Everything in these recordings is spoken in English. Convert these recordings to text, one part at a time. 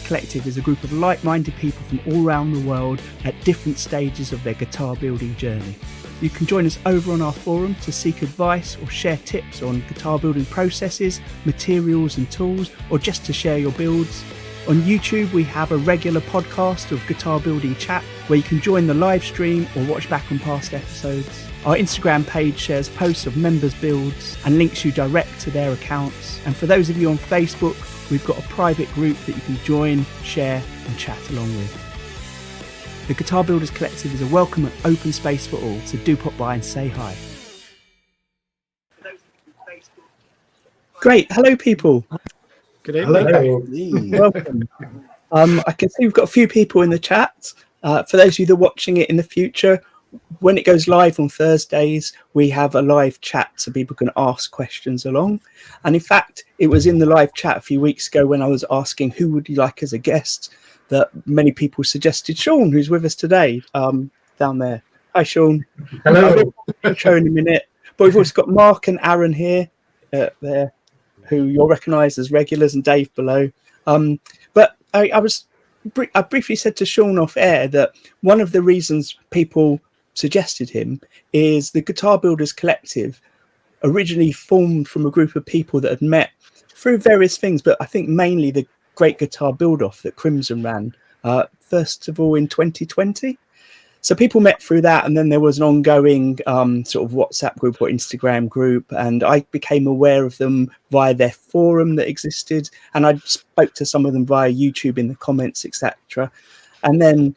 Collective is a group of like-minded people from all around the world at different stages of their guitar building journey. You can join us over on our forum to seek advice or share tips on guitar building processes, materials and tools, or just to share your builds. On YouTube, we have a regular podcast of guitar building chat where you can join the live stream or watch back on past episodes. Our Instagram page shares posts of members' builds and links you direct to their accounts. And for those of you on Facebook, we've got a private group that you can join, share and chat along with. The Guitar Builders Collective is a welcome and open space for all, so do pop by and say hi. Great, hello people. Good evening. Hello. Welcome. I can see we've got a few people in the chat. For those of you that are watching it in the future, when it goes live on Thursdays, we have a live chat so people can ask questions along. And in fact, it was in the live chat a few weeks ago when I was asking who would you like as a guest that many people suggested Sean, who's with us today, down there. Hi, Sean. Hello. I'll show in a minute. But we've also got Mark and Arran here, there, who you'll recognise as regulars, and Dave below. But I briefly said to Sean off air that one of the reasons people suggested him is the Guitar Builders Collective originally formed from a group of people that had met through various things, but I think mainly the Great Guitar Build-Off that Crimson ran, first of all in 2020. So people met through that, and then there was an ongoing sort of WhatsApp group or Instagram group, and I became aware of them via their forum that existed, and I spoke to some of them via YouTube in the comments, etc. And then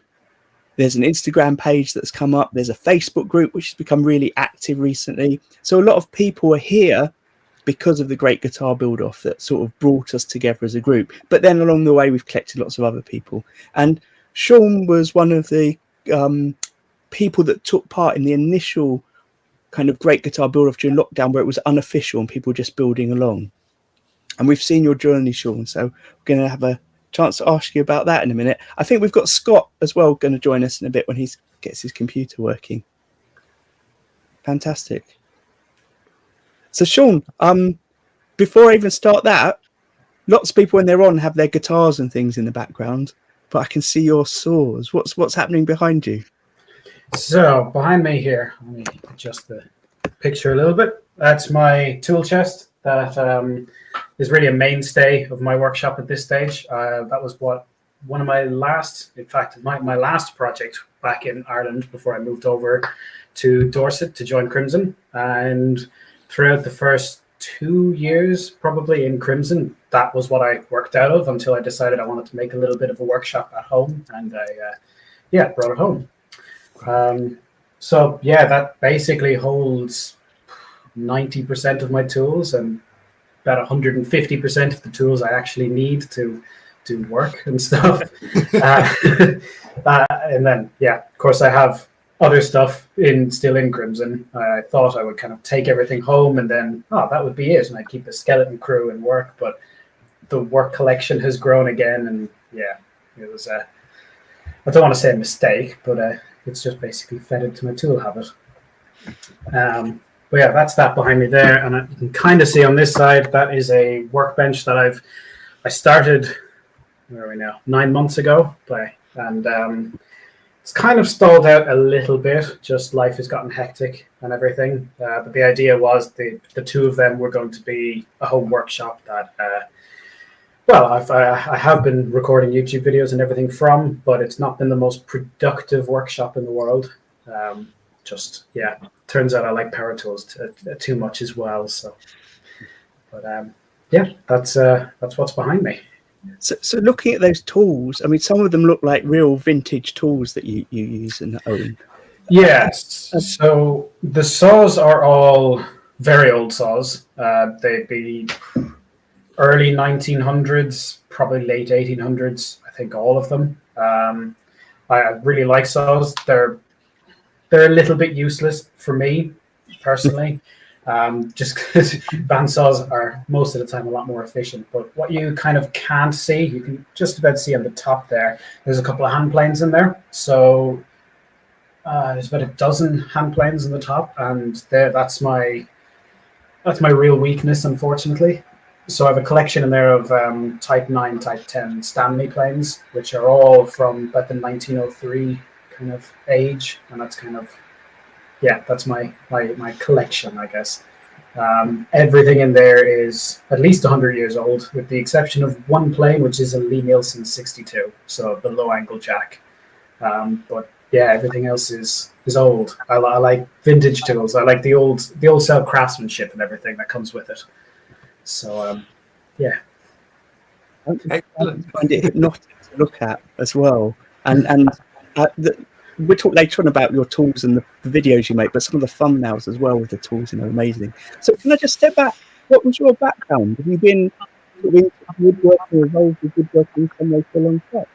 there's an Instagram page that's come up. There's a Facebook group which has become really active recently. So a lot of people are here because of the Great Guitar Build-Off that sort of brought us together as a group. But then along the way, we've collected lots of other people. And Sean was one of the people that took part in the initial kind of Great Guitar Build-Off during lockdown, where it was unofficial and people just building along. And we've seen your journey, Sean. So we're going to have a chance to ask you about that in a minute. I think we've got Scott as well going to join us in a bit when he gets his computer working. Fantastic. So Sean, before I even start that, lots of people when they're on have their guitars and things in the background, but I can see your saws. What's happening behind you? So behind me here, let me adjust the picture a little bit. That's my tool chest that is really a mainstay of my workshop at this stage. That was one of my last, in fact, my last project back in Ireland before I moved over to Dorset to join Crimson. And throughout the first 2 years, probably in Crimson, that was what I worked out of until I decided I wanted to make a little bit of a workshop at home, and I brought it home. So yeah, that basically holds 90% of my tools and about 150% of the tools I actually need to do work and stuff. And then, yeah, of course, I have other stuff still in Crimson. I thought I would kind of take everything home and then, that would be it. And I'd keep the skeleton crew and work. But the work collection has grown again. And yeah, it was I don't want to say a mistake, but it's just basically fed into my tool habit. But yeah, that's that behind me there. And you can kind of see on this side, that is a workbench that I started, where are we now, 9 months ago. And it's kind of stalled out a little bit, just life has gotten hectic and everything. But the idea was the two of them were going to be a home workshop that, I have been recording YouTube videos and everything from, but it's not been the most productive workshop in the world. Turns out I like power tools too much as well. So, but that's what's behind me. So looking at those tools, I mean, some of them look like real vintage tools that you use and own. Yes. So the saws are all very old saws. They'd be early 1900s, probably late 1800s. I think all of them. I really like saws. They're a little bit useless for me personally. Just because bandsaws are most of the time a lot more efficient. But what you kind of can't see, you can just about see on the top there's a couple of hand planes in there. So there's about a dozen hand planes in the top, and that's my real weakness, unfortunately. So I have a collection in there of Type 9, Type 10 Stanley planes, which are all from about the 1903 kind of age, and that's kind of that's my collection, I guess. Everything in there is at least 100 years old, with the exception of one plane, which is a Lee Nielsen 62, so the low angle jack. But yeah, everything else is old. I like vintage tools. I like the old style craftsmanship and everything that comes with it. So yeah. I find it hypnotic to look at as well. And we'll talk later on about your tools and the videos you make, but some of the thumbnails as well with the tools are amazing. So can I just step back? What was your background? Have you been into woodworking, involved with woodworking in some way for a long time?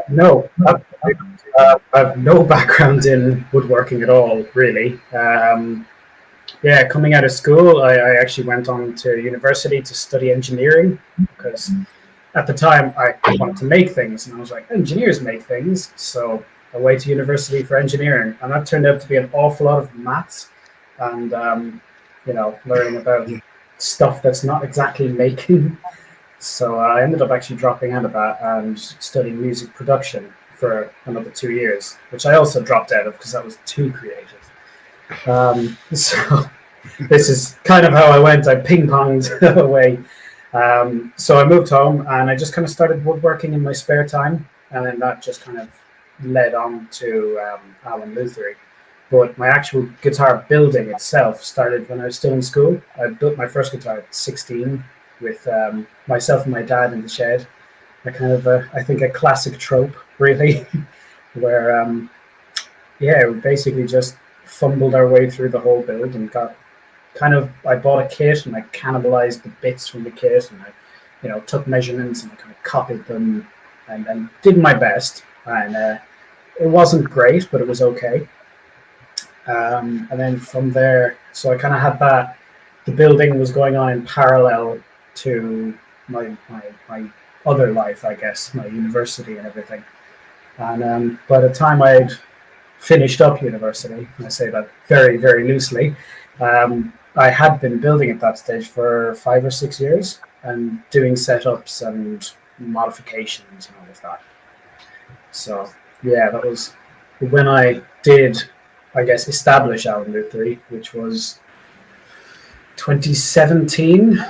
No, I have no background in woodworking at all, really. Coming out of school, I actually went on to university to study engineering because at the time I wanted to make things, and I was like, engineers make things, so I went to university for engineering, and that turned out to be an awful lot of maths and learning about stuff that's not exactly making. So I ended up actually dropping out of that and studying music production for another 2 years, which I also dropped out of because that was too creative. So this is kind of how I went. I ping-ponged away. So I moved home and I just kind of started woodworking in my spare time, and then that just kind of led on to Awen lutherie. But my actual guitar building itself started when I was still in school. I built my first guitar at 16 with myself and my dad in the shed. A kind of I think a classic trope, really, where we basically just fumbled our way through the whole build and got I bought a kit and I cannibalized the bits from the kit, and I took measurements and I kind of copied them and did my best, and it wasn't great, but it was okay. And then from there, so I kind of had that. The building was going on in parallel to my other life, I guess, my university and everything. And by the time I'd finished up university, and I say that very, very loosely, I had been building at that stage for 5 or 6 years and doing setups and modifications and all of that. So yeah, that was when I did, I guess, establish Awen lutherie, which was 2017,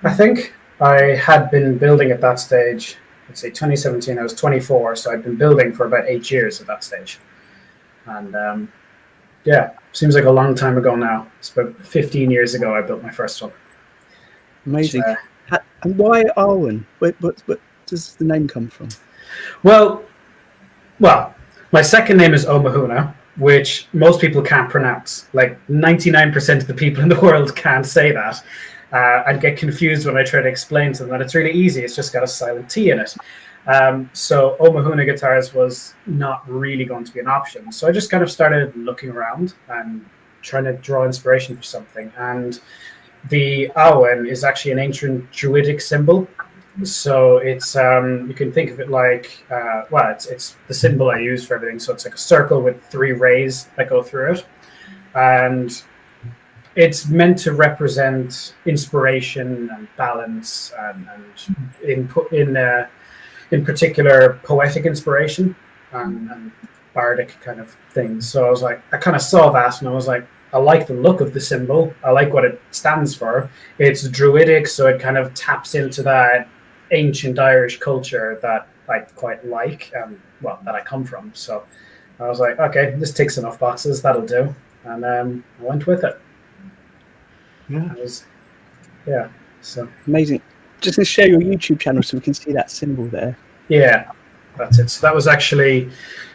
I think. I had been building at that stage. Let's say 2017, I was 24, so I'd been building for about 8 years at that stage. And seems like a long time ago now. It's about 15 years ago I built my first one. Amazing. And why Arwen? What does the name come from? Well, my second name is Omahuna, which most people can't pronounce. Like 99% of the people in the world can't say that. I'd get confused when I try to explain to them that it's really easy. It's just got a silent T in it. So Omahuna Guitars was not really going to be an option. So I just kind of started looking around and trying to draw inspiration for something. And the Awen is actually an ancient Druidic symbol. So it's you can think of it like it's the symbol I use for everything. So it's like a circle with 3 rays that go through it, and it's meant to represent inspiration and balance and in particular poetic inspiration and bardic kind of things. So I was like, I kind of saw that and I was like, I like the look of the symbol. I like what it stands for. It's Druidic, so it kind of taps into that ancient Irish culture that I quite like, that I come from. So I was like, okay, this ticks enough boxes. That'll do. And I went with it. Yeah. So amazing. Just going to share your YouTube channel so we can see that symbol there. Yeah, that's it. So that was actually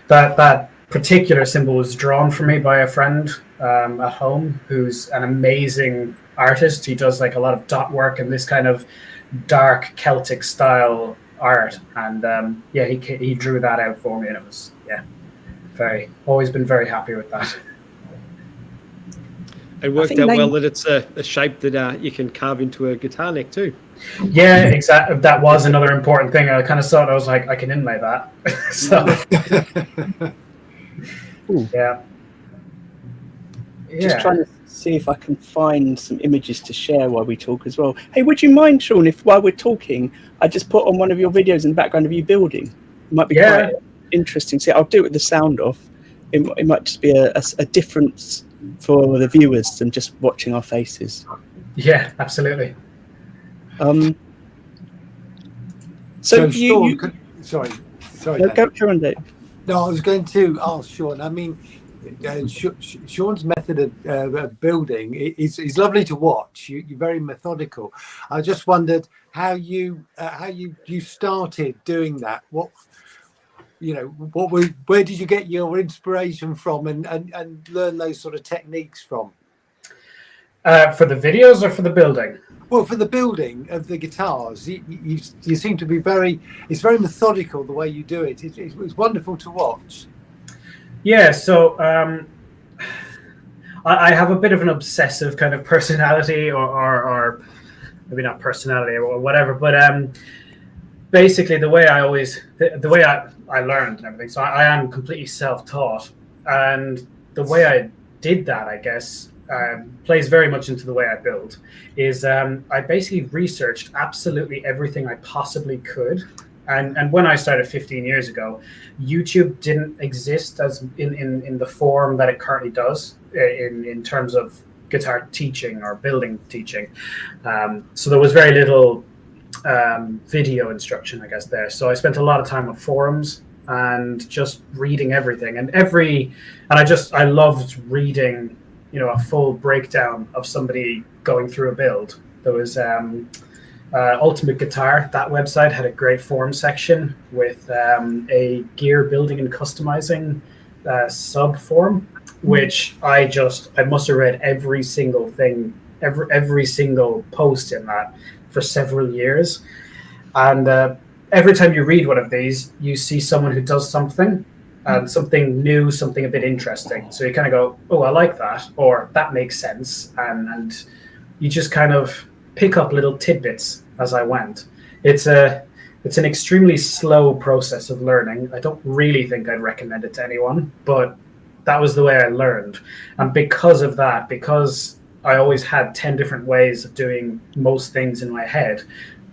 that particular symbol was drawn for me by a friend at home who's an amazing artist. He does like a lot of dot work and this kind of dark Celtic style art, and he drew that out for me, and it was always been very happy with that. It worked out well that it's a shape that you can carve into a guitar neck too. Yeah, exactly. That was another important thing. I kind of saw it. I was like, I can inlay that. So, Ooh. yeah. Just trying to see if I can find some images to share while we talk as well. Hey, would you mind, Sean, if while we're talking, I just put on one of your videos in the background of you building? It might be quite interesting. See, I'll do it with the sound off. It might just be a difference for the viewers than just watching our faces. Yeah, absolutely. So Sean, sorry. No, go on, Dave. No, I was going to ask Sean. I mean, Sean's method of building is lovely to watch. You're very methodical. I just wondered how you started doing that. Where did you get your inspiration from and learn those sort of techniques from? For the videos or for the building? Well, for the building of the guitars, you seem to be it's very methodical the way you do it. It's wonderful to watch. Yeah, so I have a bit of an obsessive kind of personality, or maybe not personality or whatever, but basically the way I learned and everything. So I am completely self-taught, and the way I did that, I guess, plays very much into the way I build. Is I basically researched absolutely everything I possibly could. And when I started 15 years ago, YouTube didn't exist as in the form that it currently does in terms of guitar teaching or building teaching. So there was very little video instruction, I guess, there. So I spent a lot of time on forums and just reading everything. And I loved reading, a full breakdown of somebody going through a build. There was Ultimate Guitar. That website had a great forum section with a gear building and customizing sub forum, which I must have read every single thing, every single post in that for several years. And every time you read one of these, you see someone who does something, and something new, something a bit interesting. So you kind of go, oh, I like that, or that makes sense, and you just kind of pick up little tidbits as I went. It's an extremely slow process of learning. I don't really think I'd recommend it to anyone, but that was the way I learned. And because of that, because I always had 10 different ways of doing most things in my head,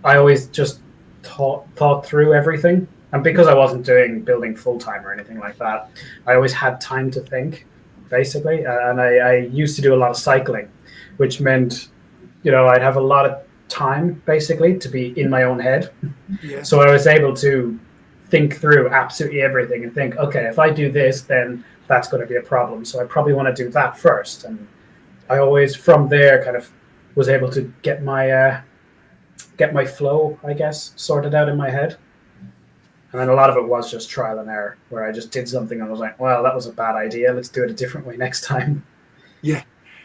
I always just thought through everything. And because I wasn't doing building full-time or anything like that, I always had time to think, basically. And I used to do a lot of cycling, which meant, I'd have a lot of time, basically, to be in my own head. Yeah. So I was able to think through absolutely everything and think, okay, if I do this, then that's going to be a problem. So I probably want to do that first. And I always, from there, kind of was able to get my flow, I guess, sorted out in my head. And then a lot of it was just trial and error, where I just did something and I was like, well, that was a bad idea. Let's do it a different way next time. Yeah.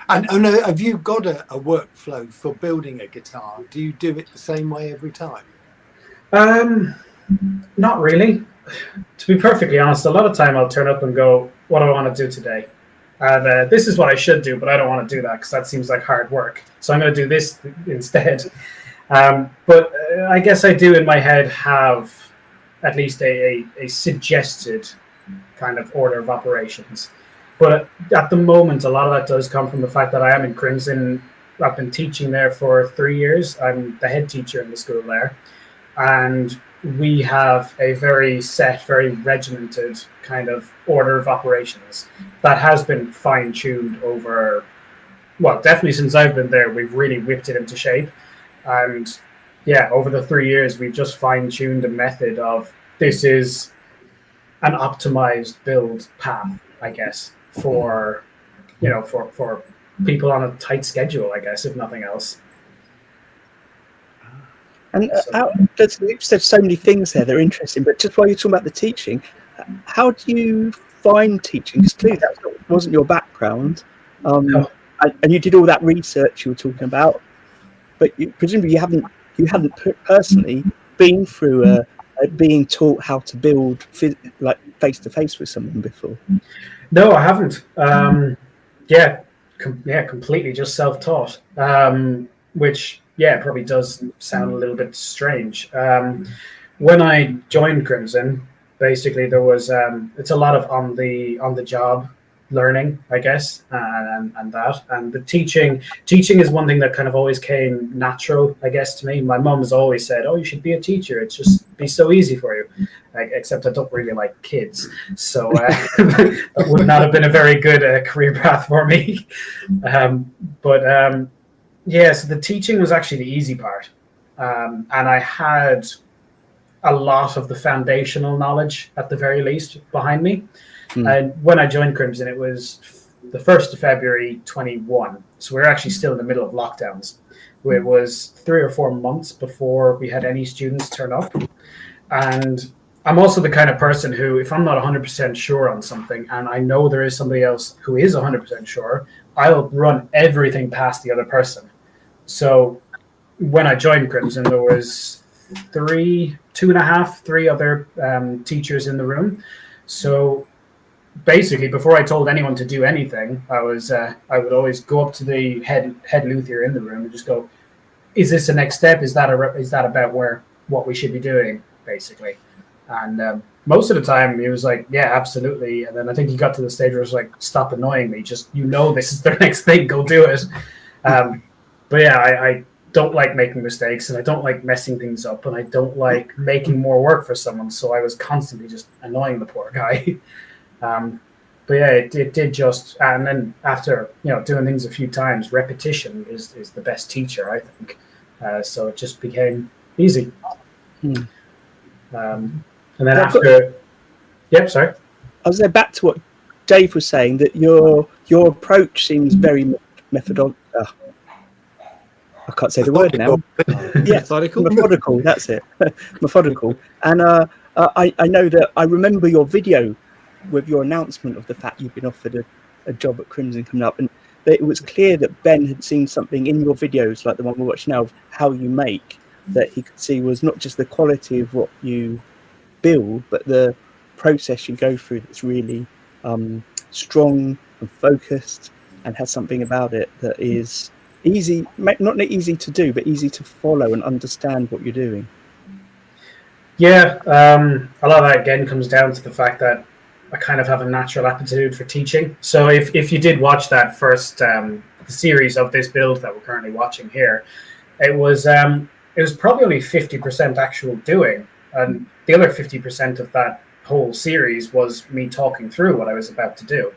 And have you got a workflow for building a guitar? Do you do it the same way every time? Not really. To be perfectly honest, a lot of time I'll turn up and go, what do I want to do today? And this is what I should do, but I don't want to do that because that seems like hard work. So I'm going to do this instead. But I guess I do in my head have at least a suggested kind of order of operations. But at the moment, a lot of that does come from the fact that I am in Crimson. I've been teaching there for 3 years. I'm the head teacher in the school there. And we have a very set, very regimented kind of order of operations that has been fine-tuned over, well, definitely since I've been there, we've really whipped it into shape. And yeah, over the 3 years, we've just fine-tuned a method of this is an optimized build path, I guess, for people on a tight schedule, I guess, if nothing else. And you've said so many things there that are interesting, but just while you're talking about the teaching, how do you find teaching? Because clearly that wasn't your background, and you did all that research you were talking about, but presumably you hadn't personally been through being taught how to build like face to face with someone before. No, I haven't. Completely just self-taught, which probably does sound a little bit strange. When I joined Crimson, basically there was it's a lot of on the job learning, I guess, and that. And the teaching is one thing that kind of always came natural, I guess, to me. My mum has always said, "Oh, you should be a teacher. It's just be so easy for you." Except I don't really like kids, so that would not have been a very good career path for me. Yeah, so the teaching was actually the easy part, and I had a lot of the foundational knowledge, at the very least, behind me. And when I joined Crimson, it was the 1st of February 21. So we were actually still in the middle of lockdowns. It was 3 or 4 months before we had any students turn up. And I'm also the kind of person who, if I'm not 100% sure on something and I know there is somebody else who is 100% sure, I'll run everything past the other person. So when I joined Crimson, there was 3 other teachers in the room. So basically, before I told anyone to do anything, I would always go up to the head luthier in the room and just go, "Is this the next step? Is that about what we should be doing?" Basically, and most of the time he was like, "Yeah, absolutely." And then I think he got to the stage where it was like, "Stop annoying me! Just this is the next thing. Go do it." But yeah, I don't like making mistakes, and I don't like messing things up, and I don't like making more work for someone. So I was constantly just annoying the poor guy. But yeah, it did just, and then after doing things a few times, repetition is the best teacher, I think. So it just became easy. And then yep, sorry. I was there back to what Dave was saying, that your approach seems very methodical. I can't say the word now. Yeah, methodical. That's it. Methodical. And I know that I remember your video with your announcement of the fact you've been offered a job at Crimson coming up, and it was clear that Ben had seen something in your videos, like the one we're watching now, of how you make, that he could see was not just the quality of what you build, but the process you go through that's really strong and focused and has something about it that is easy, not easy to do, but easy to follow and understand what you're doing. Yeah, a lot of that again comes down to the fact that I kind of have a natural aptitude for teaching. So if you did watch that first series of this build that we're currently watching here, it was probably only 50% actual doing, and the other 50% of that whole series was me talking through what I was about to do.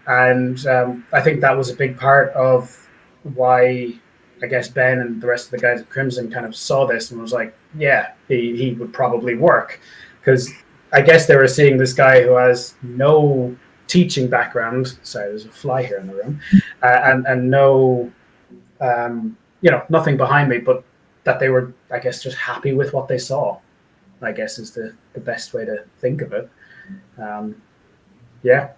And I think that was a big part of why I guess Ben and the rest of the guys at Crimson kind of saw this and was like, yeah, he would probably work, because I guess they were seeing this guy who has no teaching background. Sorry, there's a fly here in the room, and no, nothing behind me, but that they were, I guess, just happy with what they saw, I guess is the best way to think of it. Yeah.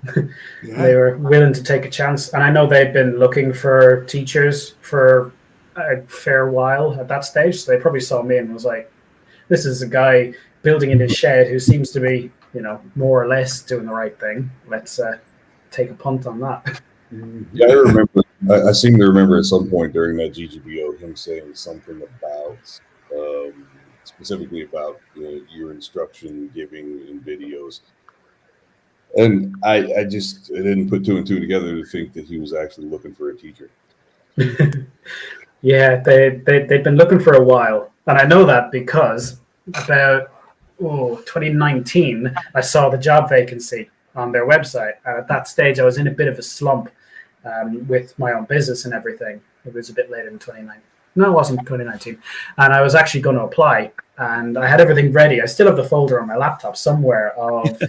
They were willing to take a chance. And I know they'd been looking for teachers for a fair while at that stage. So they probably saw me and was like, this is a guy building in his shed who seems to be, more or less doing the right thing. Let's take a punt on that. Yeah, I remember. I seem to remember at some point during that GGBO him saying something about, specifically about your instruction giving in videos. And I didn't put 2 and 2 together to think that he was actually looking for a teacher. Yeah, they'd been looking for a while. And I know that because about 2019, I saw the job vacancy on their website. And at that stage, I was in a bit of a slump with my own business and everything. It was a bit later in 2019. No, it wasn't 2019. And I was actually going to apply. And I had everything ready. I still have the folder on my laptop somewhere of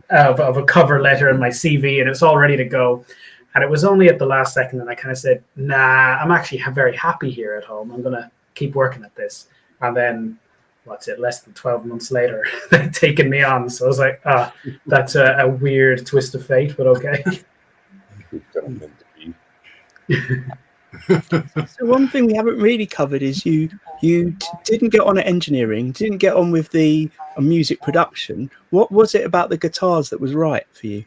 a cover letter and my CV, and it's all ready to go. And it was only at the last second that I kind of said, nah, I'm actually very happy here at home. I'm going to keep working at this. And then, less than 12 months later, they'd taken me on. So I was like, that's a weird twist of fate, but okay. So one thing we haven't really covered is you didn't get on at engineering, didn't get on with the music production. What was it about the guitars that was right for you?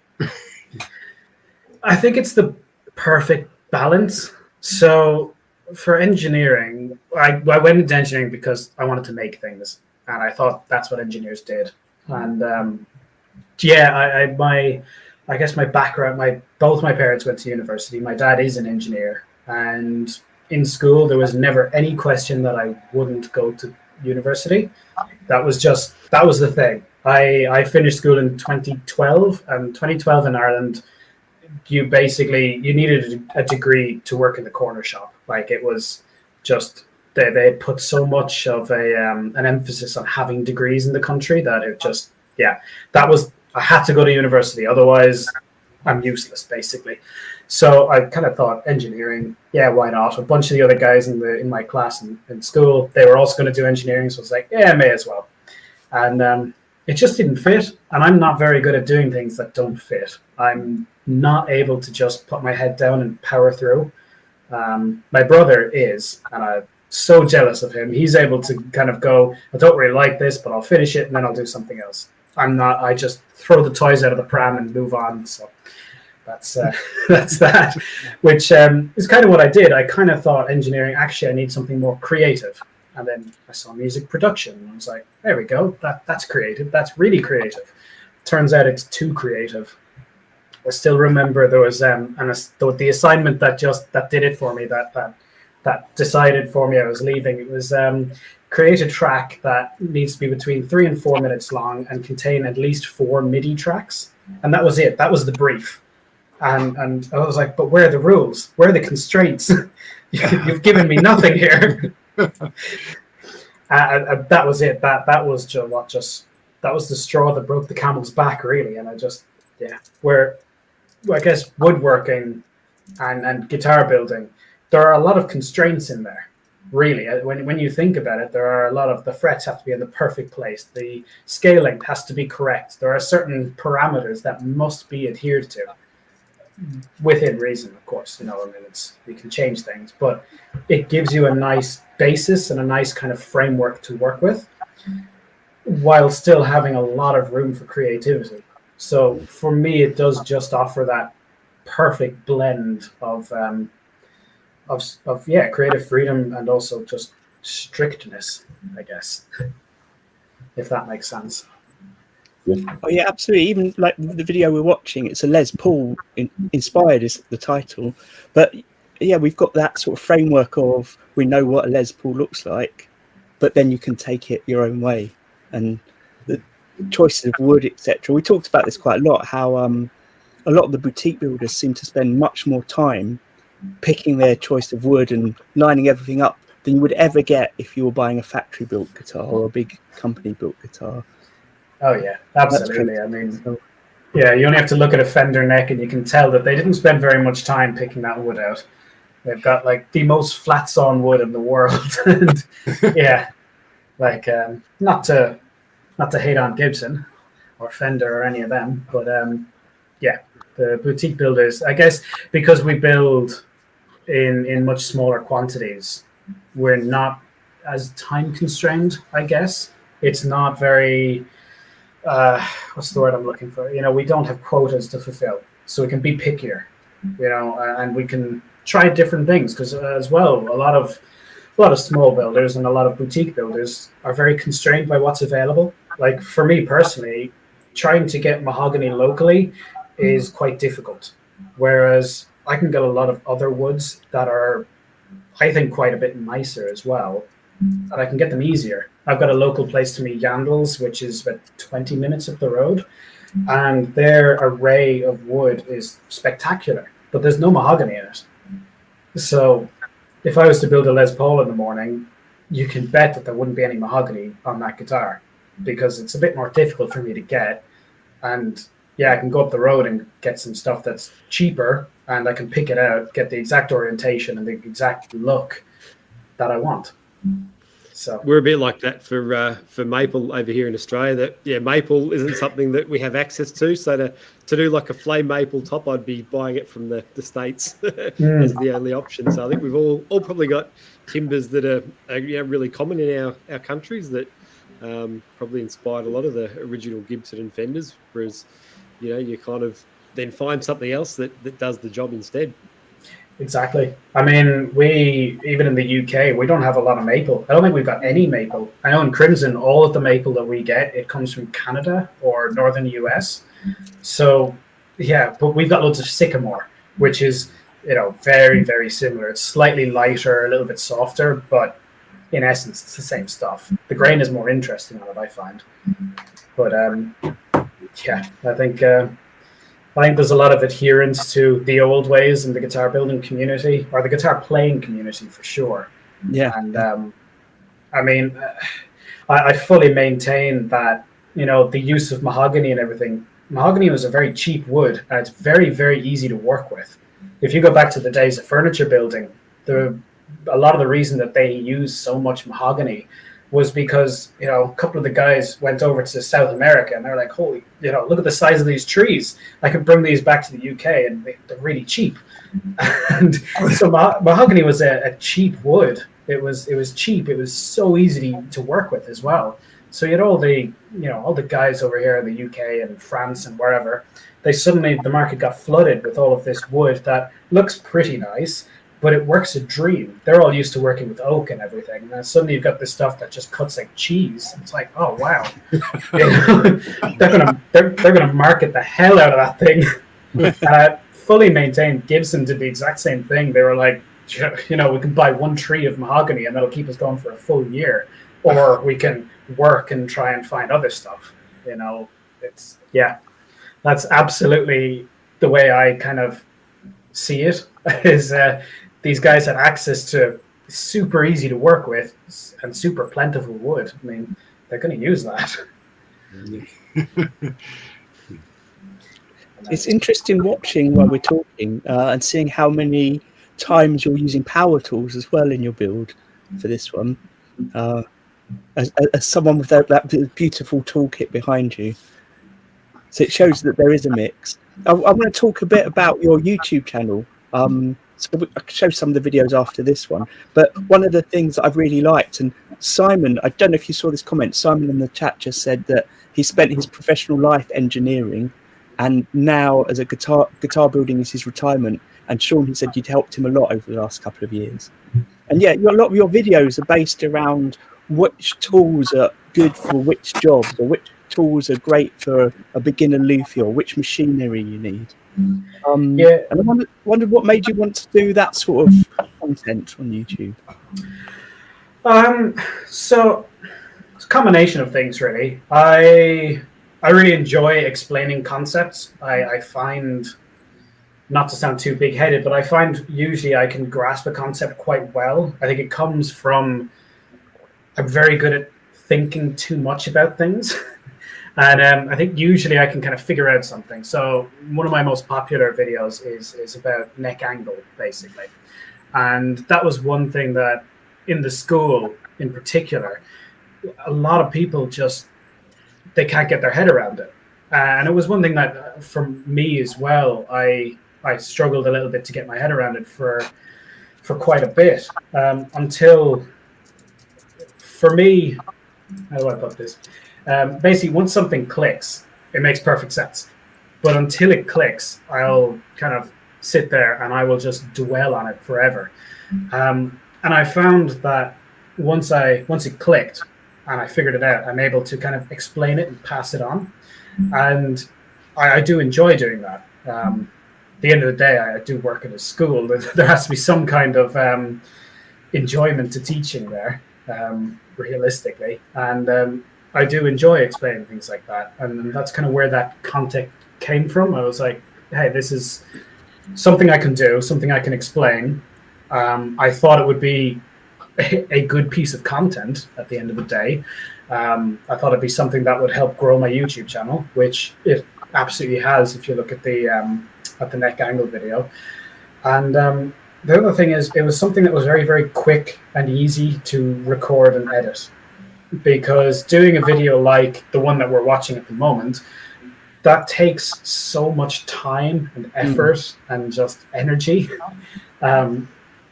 I think it's the perfect balance. So for engineering, I went into engineering because I wanted to make things, and I thought that's what engineers did. And I I guess my background, both my parents went to university. My dad is an engineer, and in school there was never any question that I wouldn't go to university. That was the thing. I finished school in 2012, and 2012 in Ireland, you needed a degree to work in the corner shop. Like, it was just they put so much of an emphasis on having degrees in the country that it just I had to go to university, otherwise I'm useless, basically. So I kind of thought engineering, why not? A bunch of the other guys in my class in school, they were also going to do engineering, so I was like, yeah, may as well. And it just didn't fit, and I'm not very good at doing things that don't fit. I'm not able to just put my head down and power through. My brother is, and I'm so jealous of him. He's able to kind of go, I don't really like this, but I'll finish it and then I'll do something else. I'm not. I just throw the toys out of the pram and move on. So that's that, which is kind of what I did. I kind of thought engineering, actually I need something more creative. And then I saw music production, and I was like, there we go. That's creative. That's really creative. Turns out it's too creative. I still remember there was the assignment that did it for me, that decided for me I was leaving. It was create a track that needs to be between 3 and 4 minutes long and contain at least 4 MIDI tracks. And that was it. That was the brief. And I was like, but where are the rules? Where are the constraints? You've given me nothing here. That was it. That was that was the straw that broke the camel's back, really. And I just, I guess woodworking and guitar building, there are a lot of constraints in there. Really, when you think about it, there are a lot of the frets have to be in the perfect place. The scaling has to be correct. There are certain parameters that must be adhered to, within reason, of course. You can change things, but it gives you a nice basis and a nice kind of framework to work with, while still having a lot of room for creativity. So for me, it does just offer that perfect blend of creative freedom and also just strictness, I guess, if that makes sense. Oh yeah, absolutely. Even like the video we're watching, it's a Les Paul inspired is the title, but yeah, we've got that sort of framework of, we know what a Les Paul looks like, but then you can take it your own way, and the choices of wood, etc. We talked about this quite a lot, how a lot of the boutique builders seem to spend much more time picking their choice of wood and lining everything up than you would ever get if you were buying a factory built guitar or a big company built guitar. Oh yeah, absolutely. I mean, you only have to look at a Fender neck and you can tell that they didn't spend very much time picking that wood out. They've got like the most flat sawn wood in the world. And not to hate on Gibson or Fender or any of them, but the boutique builders, I guess, because we build in much smaller quantities, we're not as time constrained, I guess. It's not very what's the word I'm looking for? We don't have quotas to fulfill, so we can be pickier, and we can try different things, because as well, a lot of small builders and a lot of boutique builders are very constrained by what's available. Like for me personally, trying to get mahogany locally is quite difficult, whereas I can get a lot of other woods that are, I think, quite a bit nicer as well, and I can get them easier. I've got a local place to me, Yandles, which is about 20 minutes up the road, and their array of wood is spectacular, but there's no mahogany in it. So if I was to build a Les Paul in the morning, you can bet that there wouldn't be any mahogany on that guitar, because it's a bit more difficult for me to get. And I can go up the road and get some stuff that's cheaper, and I can pick it out, get the exact orientation and the exact look that I want. So we're a bit like that for maple over here in Australia. That maple isn't something that we have access to. So to do like a flame maple top, I'd be buying it from the States as the only option. So I think we've all probably got timbers that are really common in our countries that probably inspired a lot of the original Gibson and Fenders, whereas you kind of then find something else that does the job instead. Exactly. I mean, even in the UK, we don't have a lot of maple. I don't think we've got any maple. I know in Crimson, all of the maple that we get, it comes from Canada or northern US. So yeah, but we've got loads of sycamore, which is, very, very similar. It's slightly lighter, a little bit softer, but in essence, it's the same stuff. The grain is more interesting on it, I find. But yeah, I think there's a lot of adherence to the old ways in the guitar building community, or the guitar playing community for sure. Yeah. And I mean, I fully maintain that, the use of mahogany and everything. Mahogany was a very cheap wood, and it's very, very easy to work with. If you go back to the days of furniture building, a lot of the reason that they used so much mahogany was because, a couple of the guys went over to South America and they're like, holy, look at the size of these trees. I could bring these back to the UK and they're really cheap. And so mahogany was a cheap wood. It was cheap. It was so easy to work with as well. So you had all the guys over here in the UK and France and wherever, the market got flooded with all of this wood that looks pretty nice, but it works a dream. They're all used to working with oak and everything. And then suddenly you've got this stuff that just cuts like cheese. It's like, oh wow. They're gonna market the hell out of that thing. And I fully maintain Gibson did the exact same thing. They were like, we can buy one tree of mahogany and that'll keep us going for a full year. Or we can work and try and find other stuff. That's absolutely the way I kind of see it. Is these guys had access to super easy to work with and super plentiful wood. I mean, they're going to use that. It's interesting watching while we're talking and seeing how many times you're using power tools as well in your build for this one. As someone with that beautiful toolkit behind you. So it shows that there is a mix. I want to talk a bit about your YouTube channel. So I can show some of the videos after this one. But one of the things that I've really liked, and Simon, I don't know if you saw this comment, Simon in the chat just said that he spent his professional life engineering, and now as a guitar building is his retirement. And Sean, he said you'd helped him a lot over the last couple of years. And yeah, a lot of your videos are based around which tools are good for which jobs, or which tools are great for a beginner luthier, or which machinery you need. And I wondered what made you want to do that sort of content on YouTube. So it's a combination of things, really. I really enjoy explaining concepts. I find, not to sound too big-headed, but I find usually I can grasp a concept quite well. I think it comes from I'm very good at thinking too much about things. And I think usually I can kind of figure out something. So one of my most popular videos is about neck angle, basically. And that was one thing that in the school in particular, a lot of people they can't get their head around it. And it was one thing that for me as well, I struggled a little bit to get my head around it for quite a bit until, for me, how do I put this? Basically, once something clicks, it makes perfect sense. But until it clicks, I'll kind of sit there and I will just dwell on it forever. And I found that once it clicked and I figured it out, I'm able to kind of explain it and pass it on. And I do enjoy doing that. At the end of the day, I do work at a school. There has to be some kind of enjoyment to teaching there, realistically. And I do enjoy explaining things like that. And that's kind of where that content came from. I was like, hey, this is something I can do, something I can explain. I thought it would be a good piece of content at the end of the day. I thought it'd be something that would help grow my YouTube channel, which it absolutely has if you look at the neck angle video. And the other thing is it was something that was very, very quick and easy to record and edit. Because doing a video like the one that we're watching at the moment, that takes so much time and effort and just energy.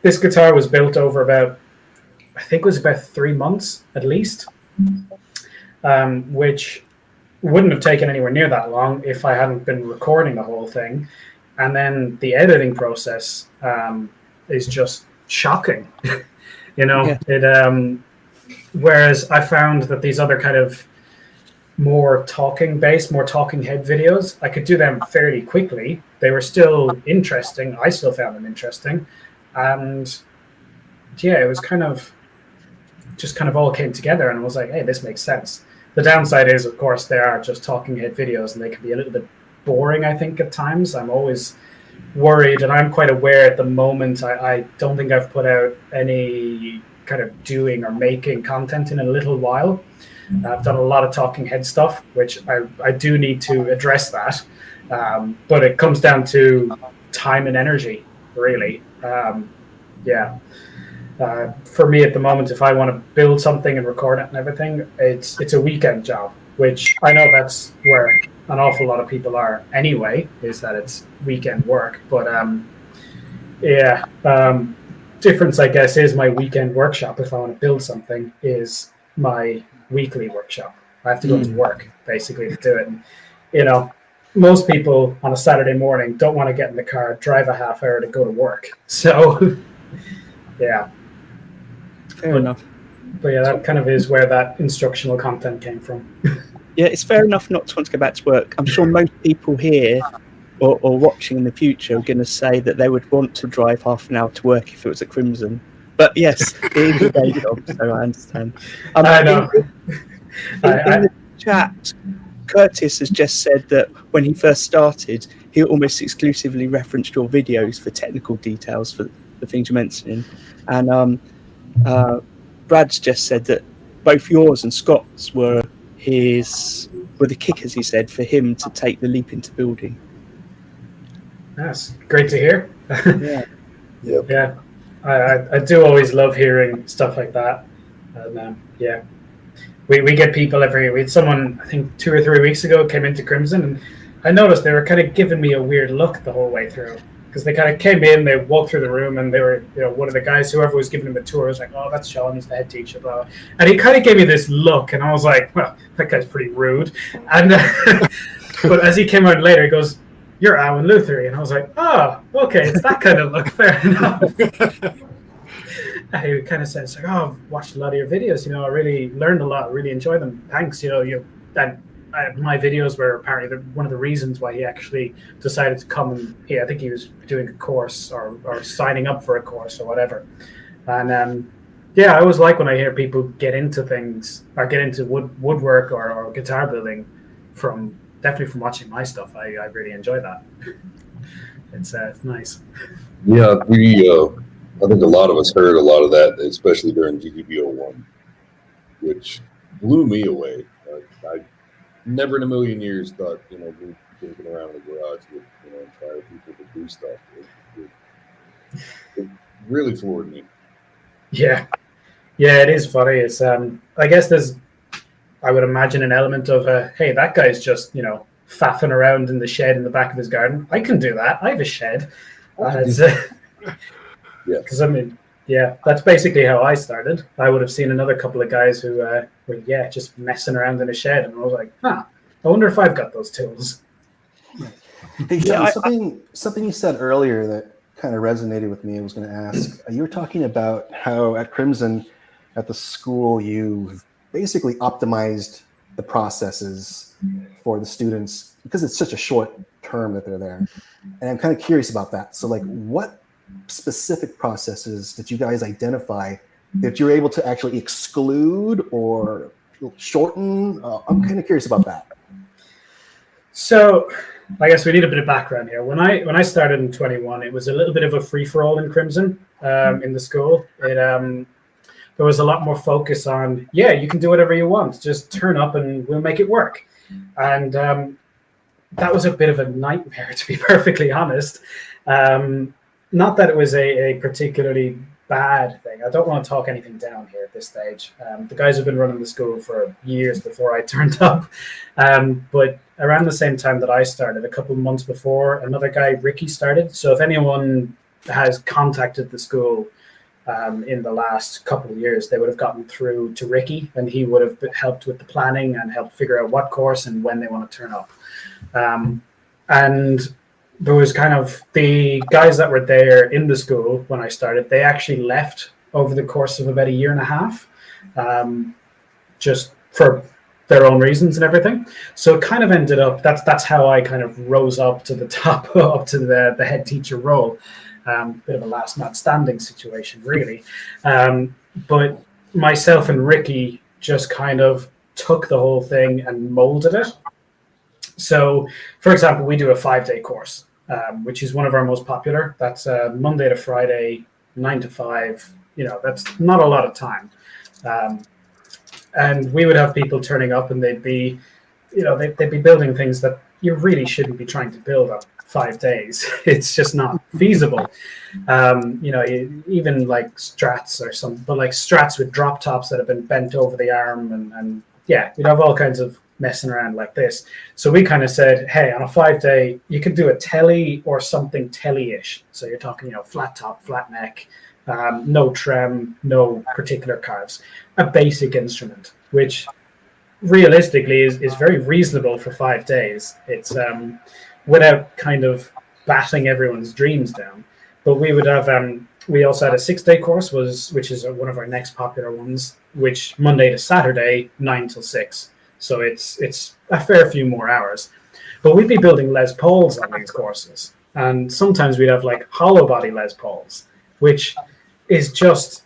This guitar was built over about 3 months at least, which wouldn't have taken anywhere near that long if I hadn't been recording the whole thing. And then the editing process is just shocking. It whereas I found that these other kind of more talking based, more talking head videos. I could do them fairly quickly. They were still interesting. I still found them interesting. And yeah, it was kind of all came together, and I was like, hey, this makes sense. The downside is, of course, they are just talking head videos, and they can be a little bit boring, I think, at times. I'm always worried, and I'm quite aware at the moment. I don't think I've put out any kind of doing or making content in a little while. I've done a lot of talking head stuff, which I do need to address that. But it comes down to time and energy, really. For me at the moment, if I want to build something and record it and everything, it's a weekend job, which I know that's where an awful lot of people are anyway, is that it's weekend work. But difference, I guess, is my weekend workshop, if I want to build something, is my weekly workshop. I have to go to work, basically, to do it. And, you know, most people on a Saturday morning don't want to get in the car, drive a half hour to go to work. So, yeah. Fair enough. But yeah, that kind of is where that instructional content came from. Yeah, it's fair enough not to want to go back to work. I'm sure most people here or watching in the future are going to say that they would want to drive half an hour to work if it was at Crimson. But yes, it is a day job, so I understand. I know. In the chat, Curtis has just said that when he first started, he almost exclusively referenced your videos for technical details for the things you're mentioning. And Brad's just said that both yours and Scott's were the kickers, he said, for him to take the leap into building. That's great to hear. Yeah. Yep. Yeah. I do always love hearing stuff like that. And yeah, we get people we had someone, I think 2 or 3 weeks ago, came into Crimson, and I noticed they were kind of giving me a weird look the whole way through, because they kind of came in, they walked through the room, and they were, you know, one of the guys, whoever was giving them a tour, was like, oh, that's Sean, he's the head teacher, blah, blah. And he kind of gave me this look, and I was like, well, that guy's pretty rude. And but as he came out later, he goes, you're Awen Lutherie. And I was like, oh, okay, it's that kind of look, fair enough. And he kind of says, like, oh, I've watched a lot of your videos, you know, I really learned a lot, really enjoy them. Thanks, you know, my videos were apparently one of the reasons why he actually decided to come, and I think he was doing a course or signing up for a course or whatever. And yeah, I always like when I hear people get into things or get into woodwork or guitar building definitely from watching my stuff. I really enjoy that. It's nice. Yeah, I think a lot of us heard a lot of that, especially during GTBO 1, which blew me away. I never in a million years thought, you know, me thinking around the garage would, you know, inspire people to do stuff. It really floored me. Yeah, it is funny. It's I guess I would imagine an element of hey, that guy's just, you know, faffing around in the shed in the back of his garden. I can do that. I have a shed. Because I mean, yeah, that's basically how I started. I would have seen another couple of guys who were just messing around in a shed, and I was like, I wonder if I've got those tools. Hey, John, something you said earlier that kind of resonated with me. I was going to ask. You were talking about how at Crimson, at the school, you basically optimized the processes for the students because it's such a short term that they're there. And I'm kind of curious about that. So, like, what specific processes did you guys identify that you're able to actually exclude or shorten? I'm kind of curious about that. So I guess we need a bit of background here. When I started in 21, it was a little bit of a free-for-all in Crimson in the school. There was a lot more focus on, you can do whatever you want. Just turn up and we'll make it work. And that was a bit of a nightmare, to be perfectly honest. Not that it was a particularly bad thing. I don't want to talk anything down here at this stage. The guys have been running the school for years before I turned up. But around the same time that I started, a couple of months before, another guy, Ricky, started. So if anyone has contacted the school in the last couple of years, they would have gotten through to Ricky, and he would have helped with the planning and helped figure out what course and when they want to turn up. And there was kind of the guys that were there in the school when I started, they actually left over the course of about a year and a half, just for their own reasons and everything. So it kind of ended up, that's how I kind of rose up to the top, up to the head teacher role. Bit of a last man standing situation, really. But myself and Ricky just kind of took the whole thing and molded it. So, for example, we do a 5-day course, which is one of our most popular. That's Monday to Friday, 9 to 5. That's not a lot of time. And we would have people turning up, and they'd be building things that you really shouldn't be trying to build on 5 days. It's just not feasible. Even like Strats or something, but like Strats with drop tops that have been bent over the arm, and we'd have all kinds of messing around like this. So we kind of said, hey, on a 5-day, you could do a telly or something telly-ish. So you're talking, flat top, flat neck, no trem, no particular carves, a basic instrument, which realistically is very reasonable for 5 days. It's without kind of batting everyone's dreams down. But we would have, we also had a 6-day course, which is one of our next popular ones, which Monday to Saturday, 9 till 6. So it's a fair few more hours. But we'd be building Les Pauls on these courses. And sometimes we'd have like hollow body Les Pauls, which is just,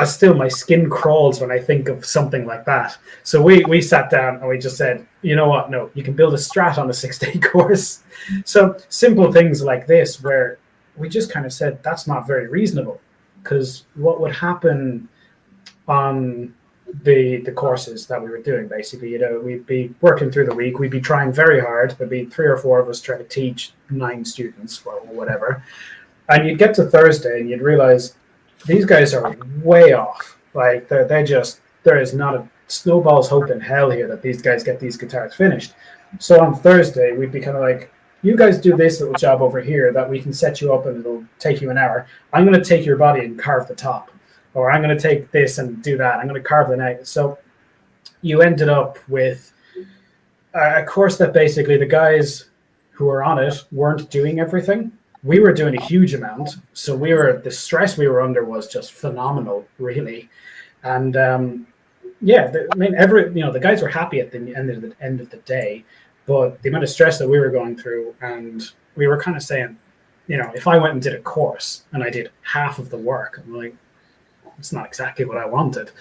still my skin crawls when I think of something like that. So we sat down and we just said, you know what? No, you can build a Strat on a 6-day course. So simple things like this, where we just kind of said, that's not very reasonable, because what would happen on the courses that we were doing, basically, we'd be working through the week, we'd be trying very hard, there'd be 3 or 4 of us trying to teach 9 students or whatever, and you'd get to Thursday and you'd realize these guys are way off. Like there is not a snowball's hope in hell here that these guys get these guitars finished. So on Thursday we'd be kind of like, you guys do this little job over here that we can set you up and it'll take you an hour. I'm going to take your body and carve the top. Or I'm going to take this and do that. I'm going to carve the neck. So you ended up with a course that basically the guys who were on it weren't doing everything. We were doing a huge amount. So the stress we were under was just phenomenal, really. And the guys were happy at the end of the day, but the amount of stress that we were going through, and we were kind of saying, if I went and did a course and I did half of the work, I'm like, it's not exactly what I wanted.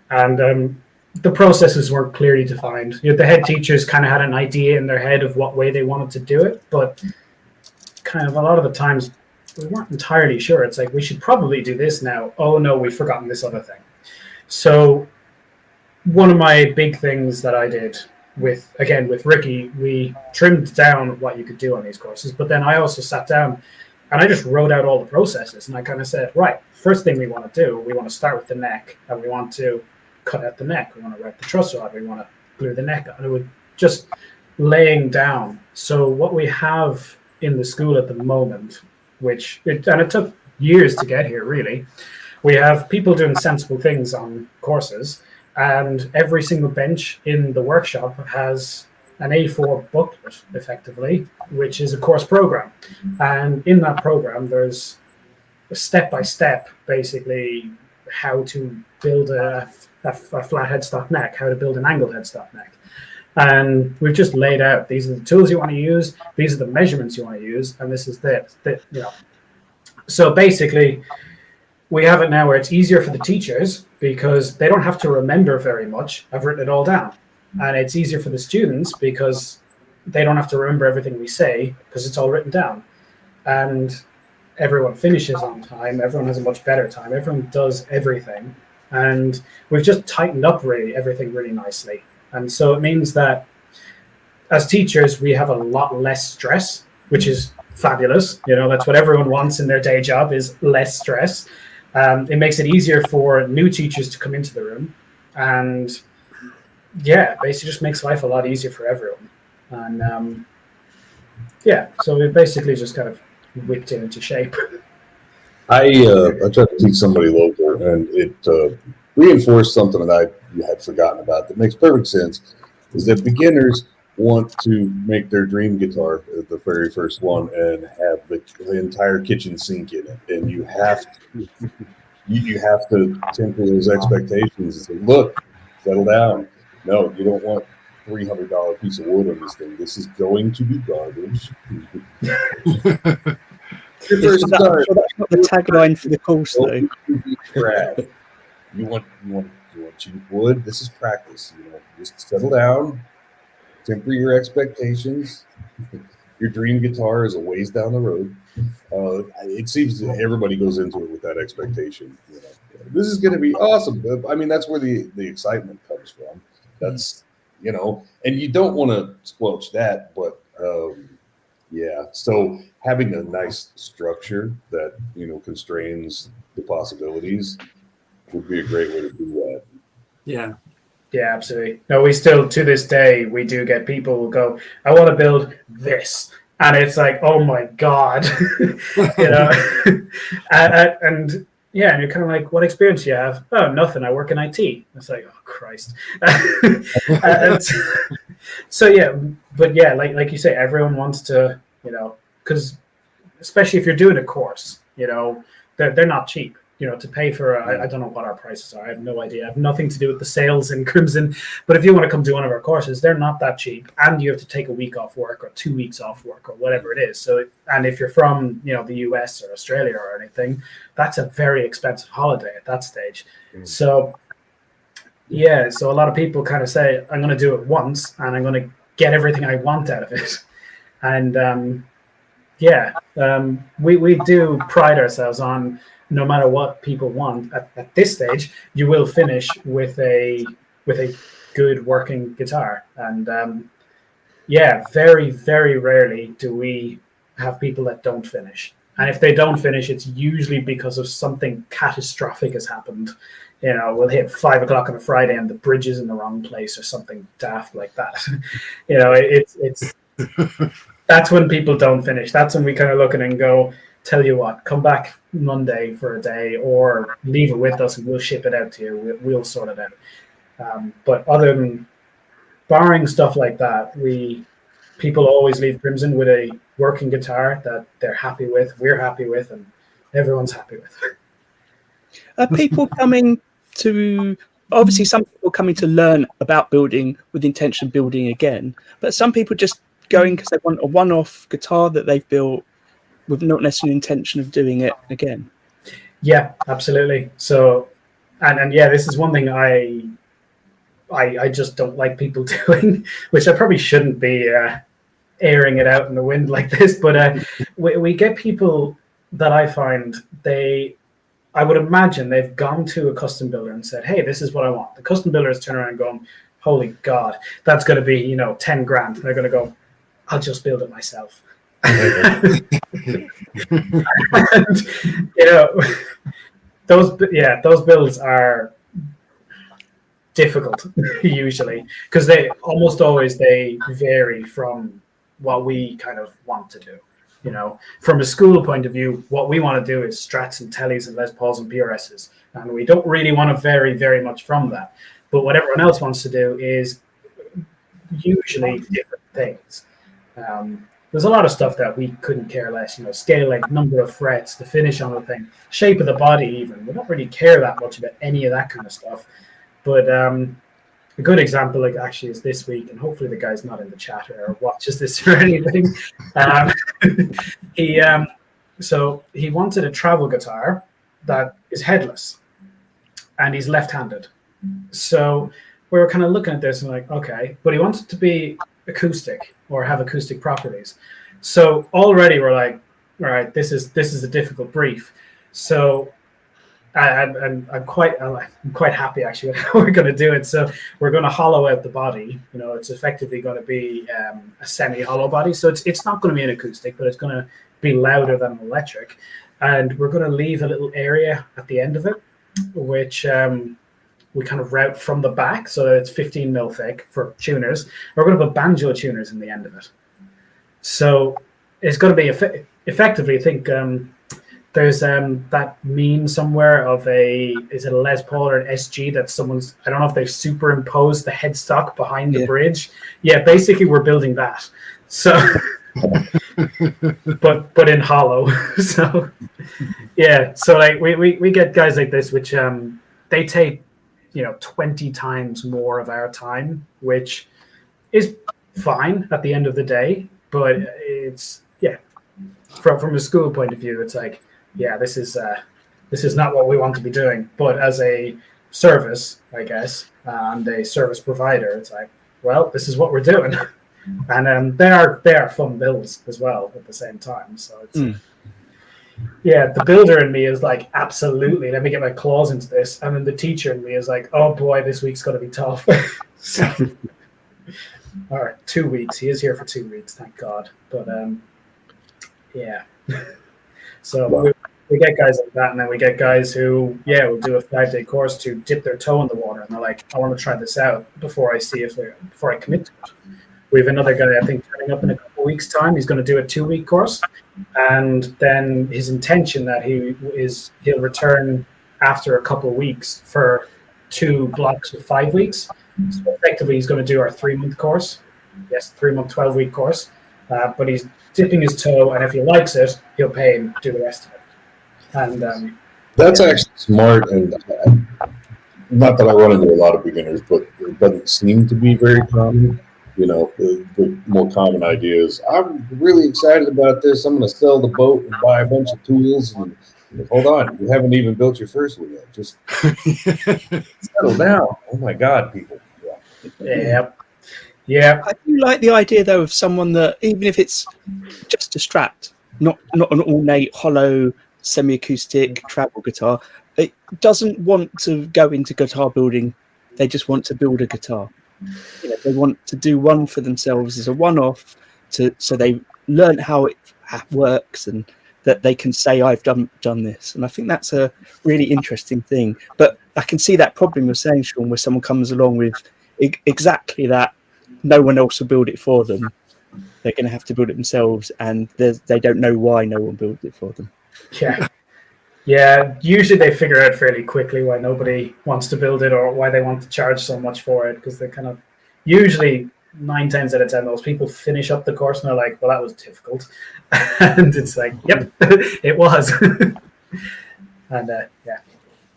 And the processes weren't clearly defined. The head teachers kind of had an idea in their head of what way they wanted to do it, but kind of a lot of the times we weren't entirely sure. It's like, we should probably do this now. Oh no, we've forgotten this other thing. So one of my big things that I did with Ricky, we trimmed down what you could do on these courses, but then I also sat down and I just wrote out all the processes, and I kind of said, right, first thing we want to do, we want to start with the neck, and we want to cut out the neck. We want to write the truss rod. We want to glue the neck on. And it was just laying down. So what we have in the school at the moment, and it took years to get here, really, we have people doing sensible things on courses, and every single bench in the workshop has an A4 booklet, effectively, which is a course program. And in that program, there's a step-by-step, basically, how to build a flat headstock neck, how to build an angled headstock neck. And we've just laid out, these are the tools you want to use, these are the measurements you want to use, and this is this. So basically, we have it now where it's easier for the teachers because they don't have to remember very much. I've written it all down. And it's easier for the students because they don't have to remember everything we say because it's all written down. And everyone finishes on time. Everyone has a much better time. Everyone does everything. And we've just tightened up everything really nicely. And so it means that as teachers, we have a lot less stress, which is fabulous. That's what everyone wants in their day job, is less stress. It makes it easier for new teachers to come into the room. And basically just makes life a lot easier for everyone. And so we basically just kind of whipped it into shape. I tried to teach somebody local, and it reinforced something that I had forgotten about that makes perfect sense, is that beginners want to make their dream guitar, the very first one, and have the entire kitchen sink in it. And you have to temper those expectations and say, look, settle down. No, you don't want $300 piece of wood on this thing. This is going to be garbage. Your first guitar. So that's not the tagline for the course, though. Going to be trash. You want cheap wood. This is practice. Just settle down, temper your expectations. Your dream guitar is a ways down the road. It seems that everybody goes into it with that expectation. This is going to be awesome. I mean, that's where the excitement comes from. That's and you don't want to squelch that, but yeah. So having a nice structure that constrains the possibilities would be a great way to do that. Yeah. Yeah, absolutely. No, we still, to this day, we do get people who go, I want to build this. And it's like, oh my God. And yeah, and you're kind of like, what experience do you have? Oh, nothing. I work in IT. It's like, oh, Christ. So, yeah, but yeah, like you say, everyone wants to, because especially if you're doing a course, they're not cheap. To pay for, I don't know what our prices are. I have no idea. I have nothing to do with the sales in Crimson. But if you want to come to one of our courses, they're not that cheap. And you have to take a week off work or 2 weeks off work or whatever it is. So, and if you're from, the US or Australia or anything, that's a very expensive holiday at that stage. So, yeah. So a lot of people kind of say, I'm going to do it once and I'm going to get everything I want out of it. And, we do pride ourselves on, no matter what people want at this stage, you will finish with a good working guitar. And very, very rarely do we have people that don't finish. And if they don't finish, it's usually because of something catastrophic has happened. We'll hit 5 o'clock on a Friday and the bridge is in the wrong place or something daft like that. It's that's when people don't finish. That's when we kind of look at it and go, tell you what, come back Monday for a day or leave it with us and we'll ship it out to you. We'll sort it out. But other than barring stuff like that, people always leave Crimson with a working guitar that they're happy with, we're happy with, and everyone's happy with. Are people coming to, obviously some people coming to learn about building with the intention of building again, but some people just going because they want a one-off guitar that they've built with not necessarily intention of doing it again. Yeah, absolutely. So, and yeah, this is one thing I just don't like people doing, which I probably shouldn't be airing it out in the wind like this. But we get people that I find I would imagine they've gone to a custom builder and said, "Hey, this is what I want." The custom builder is turning around and going, "Holy God, that's going to be 10 grand." And they're going to go, "I'll just build it myself." And, those builds are difficult usually because they almost always vary from what we kind of want to do. From a school point of view, what we want to do is Strats and Tellys and Les Pauls and PRSs, and we don't really want to vary very much from that. But what everyone else wants to do is usually different things. There's a lot of stuff that we couldn't care less, scale length, number of frets, the finish on the thing, shape of the body even. We don't really care that much about any of that kind of stuff. But a good example actually is this week, and hopefully the guy's not in the chat or watches this or anything. He wanted a travel guitar that is headless, and he's left-handed. So we were kind of looking at this and like, okay, but he wants it to be acoustic or have acoustic properties. So already we're like, all right, this is a difficult brief. So I'm quite happy actually with how we're going to do it. So we're going to hollow out the body. It's effectively going to be a semi-hollow body. So it's not going to be an acoustic, but it's going to be louder than an electric. And we're going to leave a little area at the end of it, which we kind of route from the back so that it's 15 mil thick for tuners. We're going to put banjo tuners in the end of it. So it's going to be effectively, I think there's that meme somewhere of is it a Les Paul or an SG that someone's, I don't know if they've superimposed the headstock behind the bridge. Yeah, basically we're building that. So, but in hollow. So, yeah. So we get guys like this, which they take 20 times more of our time, which is fine at the end of the day. But it's from a school point of view, it's like, this is not what we want to be doing. But as a service, I guess, and a service provider, it's like, well, this is what we're doing. And they are fun builds as well at the same time. So it's the builder in me is like, absolutely, let me get my claws into this. And then the teacher in me is like, oh boy, this week's going to be tough. So, all right, 2 weeks. He is here for 2 weeks, thank God. But so we get guys like that, and then we get guys who will do a 5-day course to dip their toe in the water, and they're like, I want to try this out before I commit to it. We have another guy, I think, turning up in a couple of weeks' time. He's going to do a 2-week course, and then his intention that he'll return after a couple of weeks for 2 blocks of 5 weeks. So effectively, he's going to do our 3-month course. Yes, 3-month, 12-week course. But he's dipping his toe, and if he likes it, he'll pay him to do the rest of it. And that's actually smart, and not that I run into a lot of beginners, but it doesn't seem to be very common. The more common idea is, I'm really excited about this. I'm going to sell the boat and buy a bunch of tools. And hold on, you haven't even built your first one yet. Just settle down. Oh my God, people. Yeah. I do like the idea though of someone that, even if it's just a Strat, not an ornate, hollow, semi-acoustic travel guitar, it doesn't want to go into guitar building. They just want to build a guitar. They want to do one for themselves as a one-off, so they learn how it works and that they can say, I've done this. And I think that's a really interesting thing. But I can see that problem you're saying, Sean, where someone comes along with exactly that. No one else will build it for them. They're going to have to build it themselves, and they don't know why no one built it for them. Yeah, usually they figure out fairly quickly why nobody wants to build it or why they want to charge so much for it, because they kind of, usually 9 times out of 10, those people finish up the course and they're like, well, that was difficult. And it's like, yep, it was. And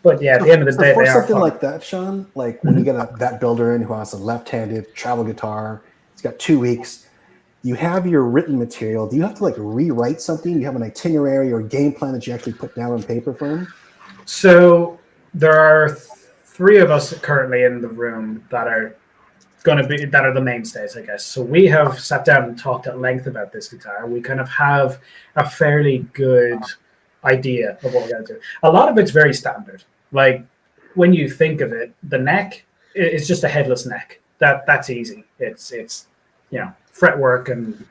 but at the end of the day, for they are something fun. like that, Sean, like when you get that builder in who has a left-handed travel guitar, it's got 2 weeks, you have your written material. Do you have to rewrite something? Do you have an itinerary or game plan that you actually put down on paper for him? So there are 3 of us currently in the room that are the mainstays, I guess. So we have sat down and talked at length about this guitar. We kind of have a fairly good idea of what we're going to do. A lot of it's very standard. Like when you think of it, the neck is just a headless neck. That's easy. It's fretwork and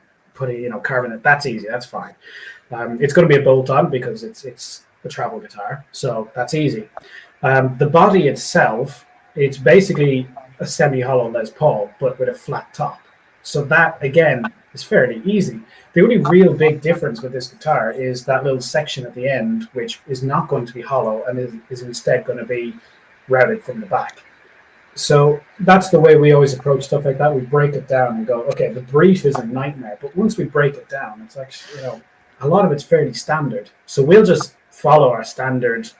carving it. That's easy. That's fine. It's going to be a bolt on because it's a travel guitar, so that's easy. The body itself, it's basically a semi-hollow Les Paul, but with a flat top. So that again is fairly easy. The only real big difference with this guitar is that little section at the end, which is not going to be hollow and is instead going to be routed from the back. So that's the way we always approach stuff like that. We break it down and go, okay, the brief is a nightmare, but once we break it down, it's actually, a lot of it's fairly standard. So we'll just follow our standard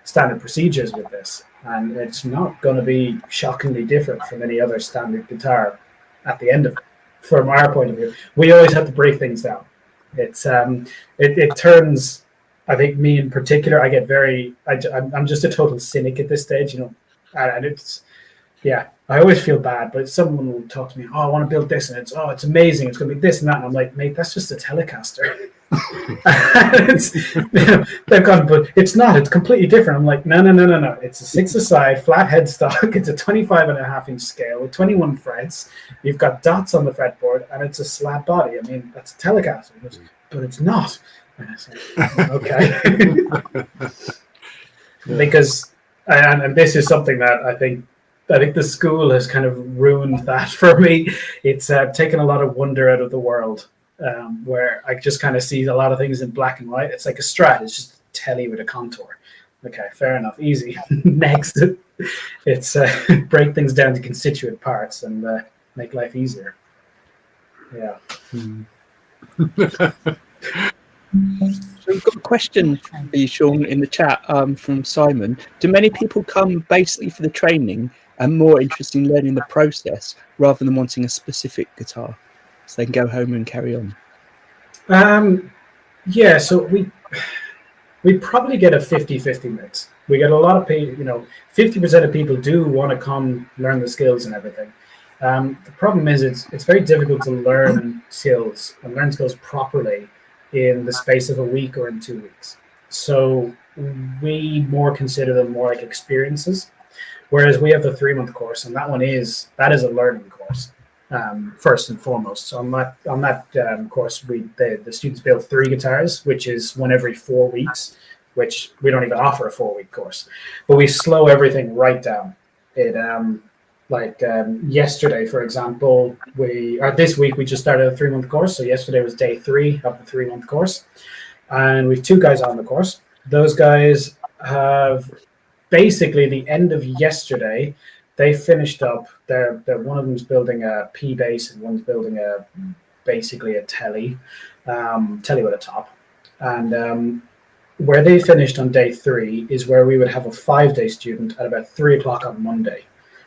procedures with this, and it's not going to be shockingly different from any other standard guitar at the end of it. From our point of view, we always have to break things down. It's it turns, I think, me in particular, I get I'm just a total cynic at this stage, and it's, I always feel bad, but someone will talk to me, oh, I want to build this, and it's amazing, it's going to be this and that, and I'm like, mate, that's just a Telecaster. They've gone, but it's not, it's completely different. I'm like, no, it's a 6-a-side flat headstock, it's a 25.5-inch scale with 21 frets, you've got dots on the fretboard, and it's a slab body. I mean, that's a Telecaster. But it's not. And I said, okay. Because and this is something that I think the school has kind of ruined that for me. It's taken a lot of wonder out of the world, where I just kind of see a lot of things in black and white. It's like a Strat. It's just a telly with a contour. Okay, fair enough. Easy. Next. It's break things down to constituent parts and make life easier. Yeah. So we've got a question for you, Sean, in the chat from Simon. Do many people come basically for the training and more interested in learning the process rather than wanting a specific guitar, so they can go home and carry on? Yeah, so we probably get a 50-50 mix. We get a lot of people, 50% of people do want to come learn the skills and everything. The problem is it's very difficult to learn skills properly in the space of a week or in 2 weeks. So we more consider them more like experiences, whereas we have the 3-month course, and that is a learning course. First and foremost. So on that course, the students build 3 guitars, which is one every 4 weeks, which we don't even offer a 4-week course, but we slow everything right down. Yesterday, for example, this week we just started a 3-month course. So yesterday was day 3 of the 3-month course, and we've 2 guys on the course. Those guys have basically the end of yesterday. They finished up. They're one of them's building a P bass and one's building basically a telly with a top. And where they finished on day 3 is where we would have a 5-day student at about 3 o'clock on Monday.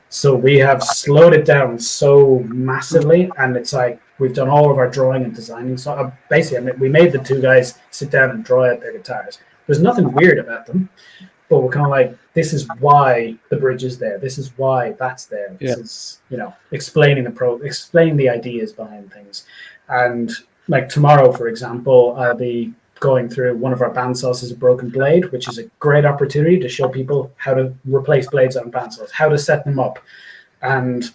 So we have slowed it down so massively, and it's like we've done all of our drawing and designing. So basically, we made the 2 guys sit down and draw out their guitars. There's nothing weird about them. But we're kind of like, this is why the bridge is there. This is why that's there. This is, explaining the ideas behind things. And like tomorrow, for example, I'll be going through one of our bandsaws is a broken blade, which is a great opportunity to show people how to replace blades on bandsaws, how to set them up. And,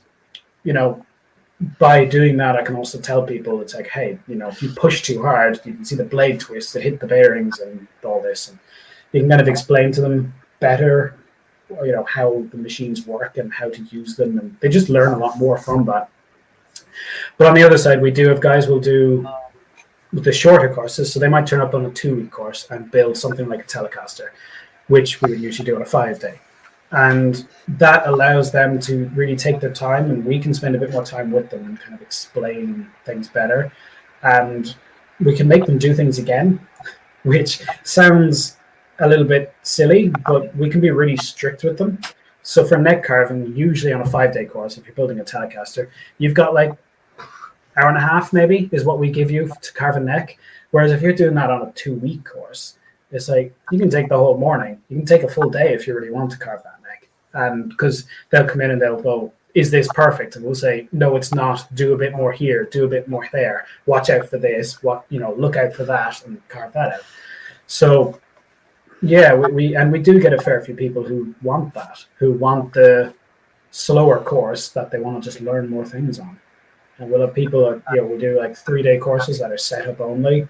by doing that, I can also tell people it's like, hey, if you push too hard, you can see the blade twist, it hit the bearings and all this. And you can kind of explain to them better, how the machines work and how to use them, and they just learn a lot more from that. But on the other side, we do have guys will do the shorter courses, so they might turn up on a 2-week course and build something like a Telecaster, which we would usually do on a 5-day. And that allows them to really take their time, and we can spend a bit more time with them and kind of explain things better. And we can make them do things again, which sounds a little bit silly, but we can be really strict with them. So for neck carving, usually on a 5-day course, if you're building a Telecaster, you've got like hour and a half maybe is what we give you to carve a neck. Whereas if you're doing that on a 2-week course, it's like you can take the whole morning. You can take a full day if you really want to carve that neck. And because they'll come in and they'll go, is this perfect? And we'll say, no, it's not. Do a bit more here. Do a bit more there. Watch out for this. Look out for that and carve that out. So yeah, we do get a fair few people who want that, who want the slower course that they want to just learn more things on. And we'll have people, we'll do like 3-day courses that are setup only,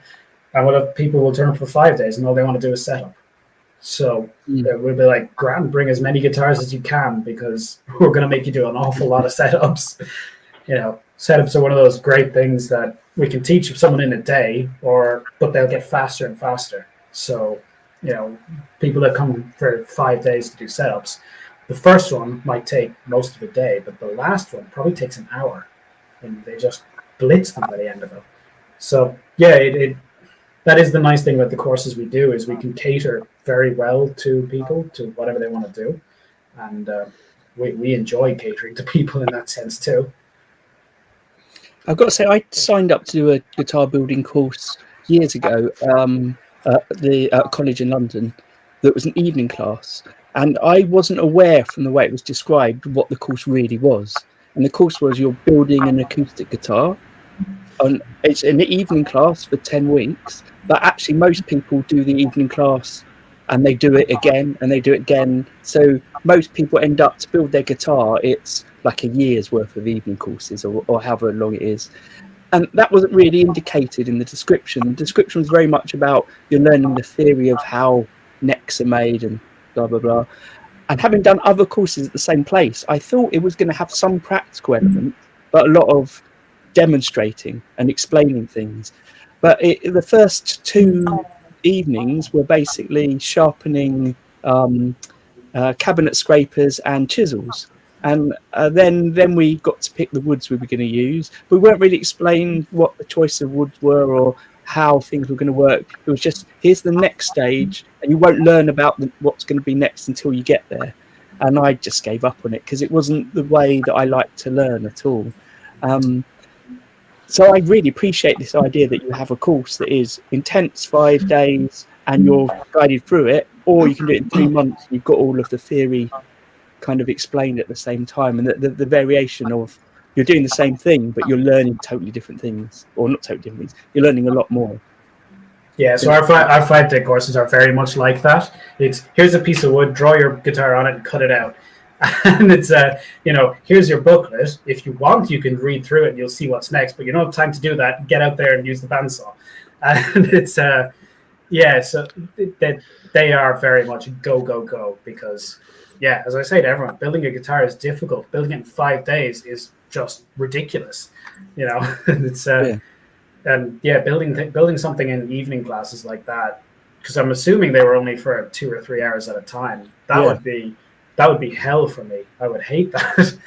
and we'll have people will turn up for 5 days and all they want to do is setup. So we'll be like, grand, bring as many guitars as you can because we're going to make you do an awful lot of setups. Setups are one of those great things that we can teach someone in a day, but they'll get faster and faster. So people that come for 5 days to do setups, the first one might take most of a day, but the last one probably takes an hour, and they just blitz them by the end of it. So yeah, that is the nice thing about the courses we do is we can cater very well to people, to whatever they want to do, and we enjoy catering to people in that sense too. I've got to say, I signed up to do a guitar building course years ago. At the college in London, that was an evening class, and I wasn't aware from the way it was described what the course really was. And the course was you're building an acoustic guitar, and it's an evening class for 10 weeks. But actually, most people do the evening class, and they do it again, and they do it again. So most people end up to build their guitar. It's like a year's worth of evening courses, or however long it is. And that wasn't really indicated in the description. The description was very much about you're learning the theory of how necks are made and blah, blah, blah. And having done other courses at the same place, I thought it was going to have some practical element, but a lot of demonstrating and explaining things. But the first 2 evenings were basically sharpening cabinet scrapers and chisels. And then we got to pick the woods we were going to use. We weren't really explained what the choice of woods were or how things were going to work. It was just, here's the next stage, and you won't learn about what's going to be next until you get there. And I just gave up on it because it wasn't the way that I like to learn at all. So I really appreciate this idea that you have a course that is intense, 5 days, and you're guided through it, or you can do it in 3 months. You've got all of the theory kind of explained at the same time, and the variation of, you're doing the same thing, but you're learning totally different things, or not totally different things. You're learning a lot more. Yeah, so our 5-day courses are very much like that. It's, here's a piece of wood, draw your guitar on it and cut it out. And it's, here's your booklet. If you want, you can read through it and you'll see what's next, but you don't have time to do that. Get out there and use the bandsaw. And it's, so they are very much go, go, go, because, yeah, as I say to everyone, building a guitar is difficult. Building it in 5 days is just ridiculous, it's, building something in evening classes like that, because I'm assuming they were only for 2 or 3 hours at a time. That would be hell for me. I would hate that.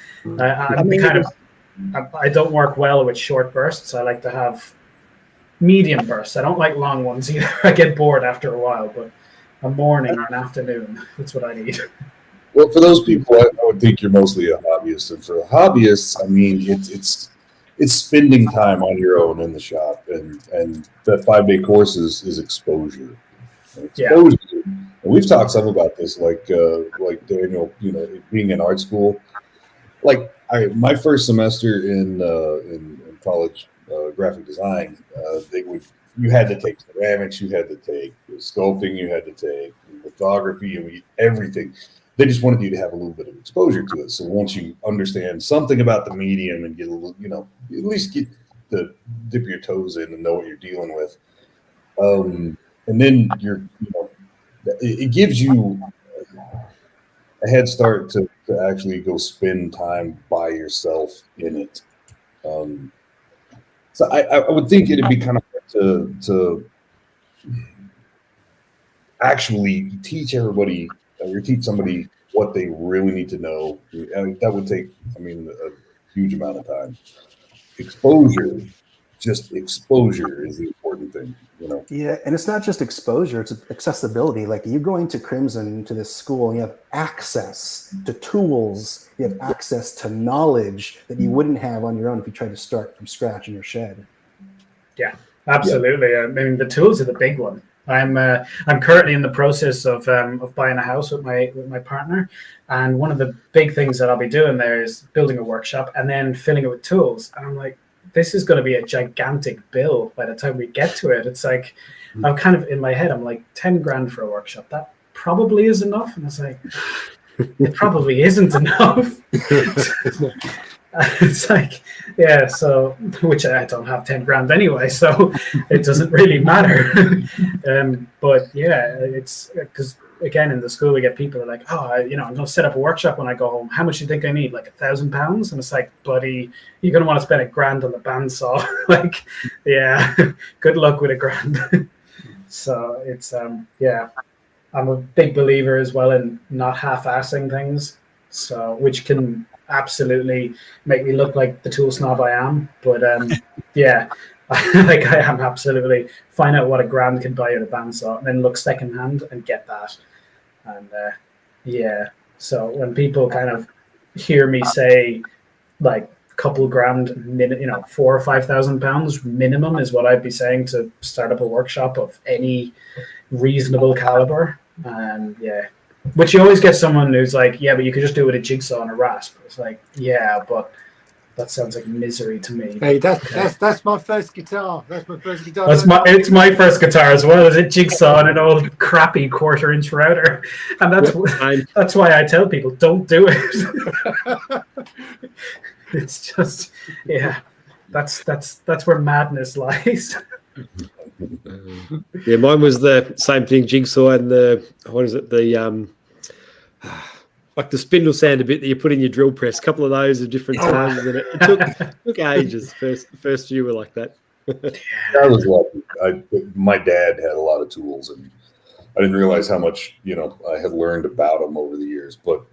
I don't work well with short bursts. I like to have medium bursts. I don't like long ones either. I get bored after a while, but a morning or an afternoon, that's what I need. Well, for those people, I would think you're mostly a hobbyist, and for hobbyists, I mean, it's spending time on your own in the shop, and that 5-day course is exposure. Exposure. Yeah. And we've talked some about this, like Daniel, being in art school. Like my first semester in college, graphic design, you had to take ceramics, you had to take sculpting, you had to take lithography, and everything. They just wanted you to have a little bit of exposure to it. So once you understand something about the medium and get a little, at least get to dip your toes in and know what you're dealing with. And then it gives you a head start to actually go spend time by yourself in it. So I would think it'd be kind of hard to actually teach everybody or teach somebody what they really need to know. That would take, a huge amount of time. Exposure is the important thing, Yeah, and it's not just exposure, it's accessibility. Like, you're going to Crimson, to this school, and you have access to tools, you have access to knowledge that you wouldn't have on your own if you tried to start from scratch in your shed. Yeah, absolutely. Yeah. The tools are the big one. I'm currently in the process of buying a house with my partner, and one of the big things that I'll be doing there is building a workshop and then filling it with tools. And I'm like, this is going to be a gigantic bill by the time we get to it. It's like, I'm kind of in my head, I'm like, 10 grand for a workshop, that probably is enough. And it's like, it probably isn't enough. It's like, yeah, so, which I don't have 10 grand anyway, so it doesn't really matter. But yeah, it's because, again, in the school we get people who are like, I'm going to set up a workshop when I go home. How much do you think I need? Like £1,000? And it's like, buddy, you're going to want to spend £1,000 on the bandsaw. Like, yeah, good luck with £1,000. So it's, I'm a big believer as well in not half-assing things, so which can absolutely make me look like the tool snob I am, but I am absolutely find out what £1,000 can buy at a bandsaw, and then look secondhand and get that. And so when people kind of hear me say like a couple grand, £4,000 or £5,000 minimum is what I'd be saying to start up a workshop of any reasonable caliber. And which you always get someone who's like, yeah, but you could just do it with a jigsaw and a rasp. It's like, yeah, but that sounds like misery to me. Hey, that's my first guitar. That's my first guitar. It's my first guitar as well. Is a jigsaw and an old crappy 1/4-inch router, and that's why I tell people don't do it. It's just, that's where madness lies. Yeah, mine was the same thing, jigsaw, and like the spindle sand a bit that you put in your drill press, a couple of those at different times, and it took ages. The first few were like that. I was lucky. My dad had a lot of tools, and I didn't realize how much I had learned about them over the years. But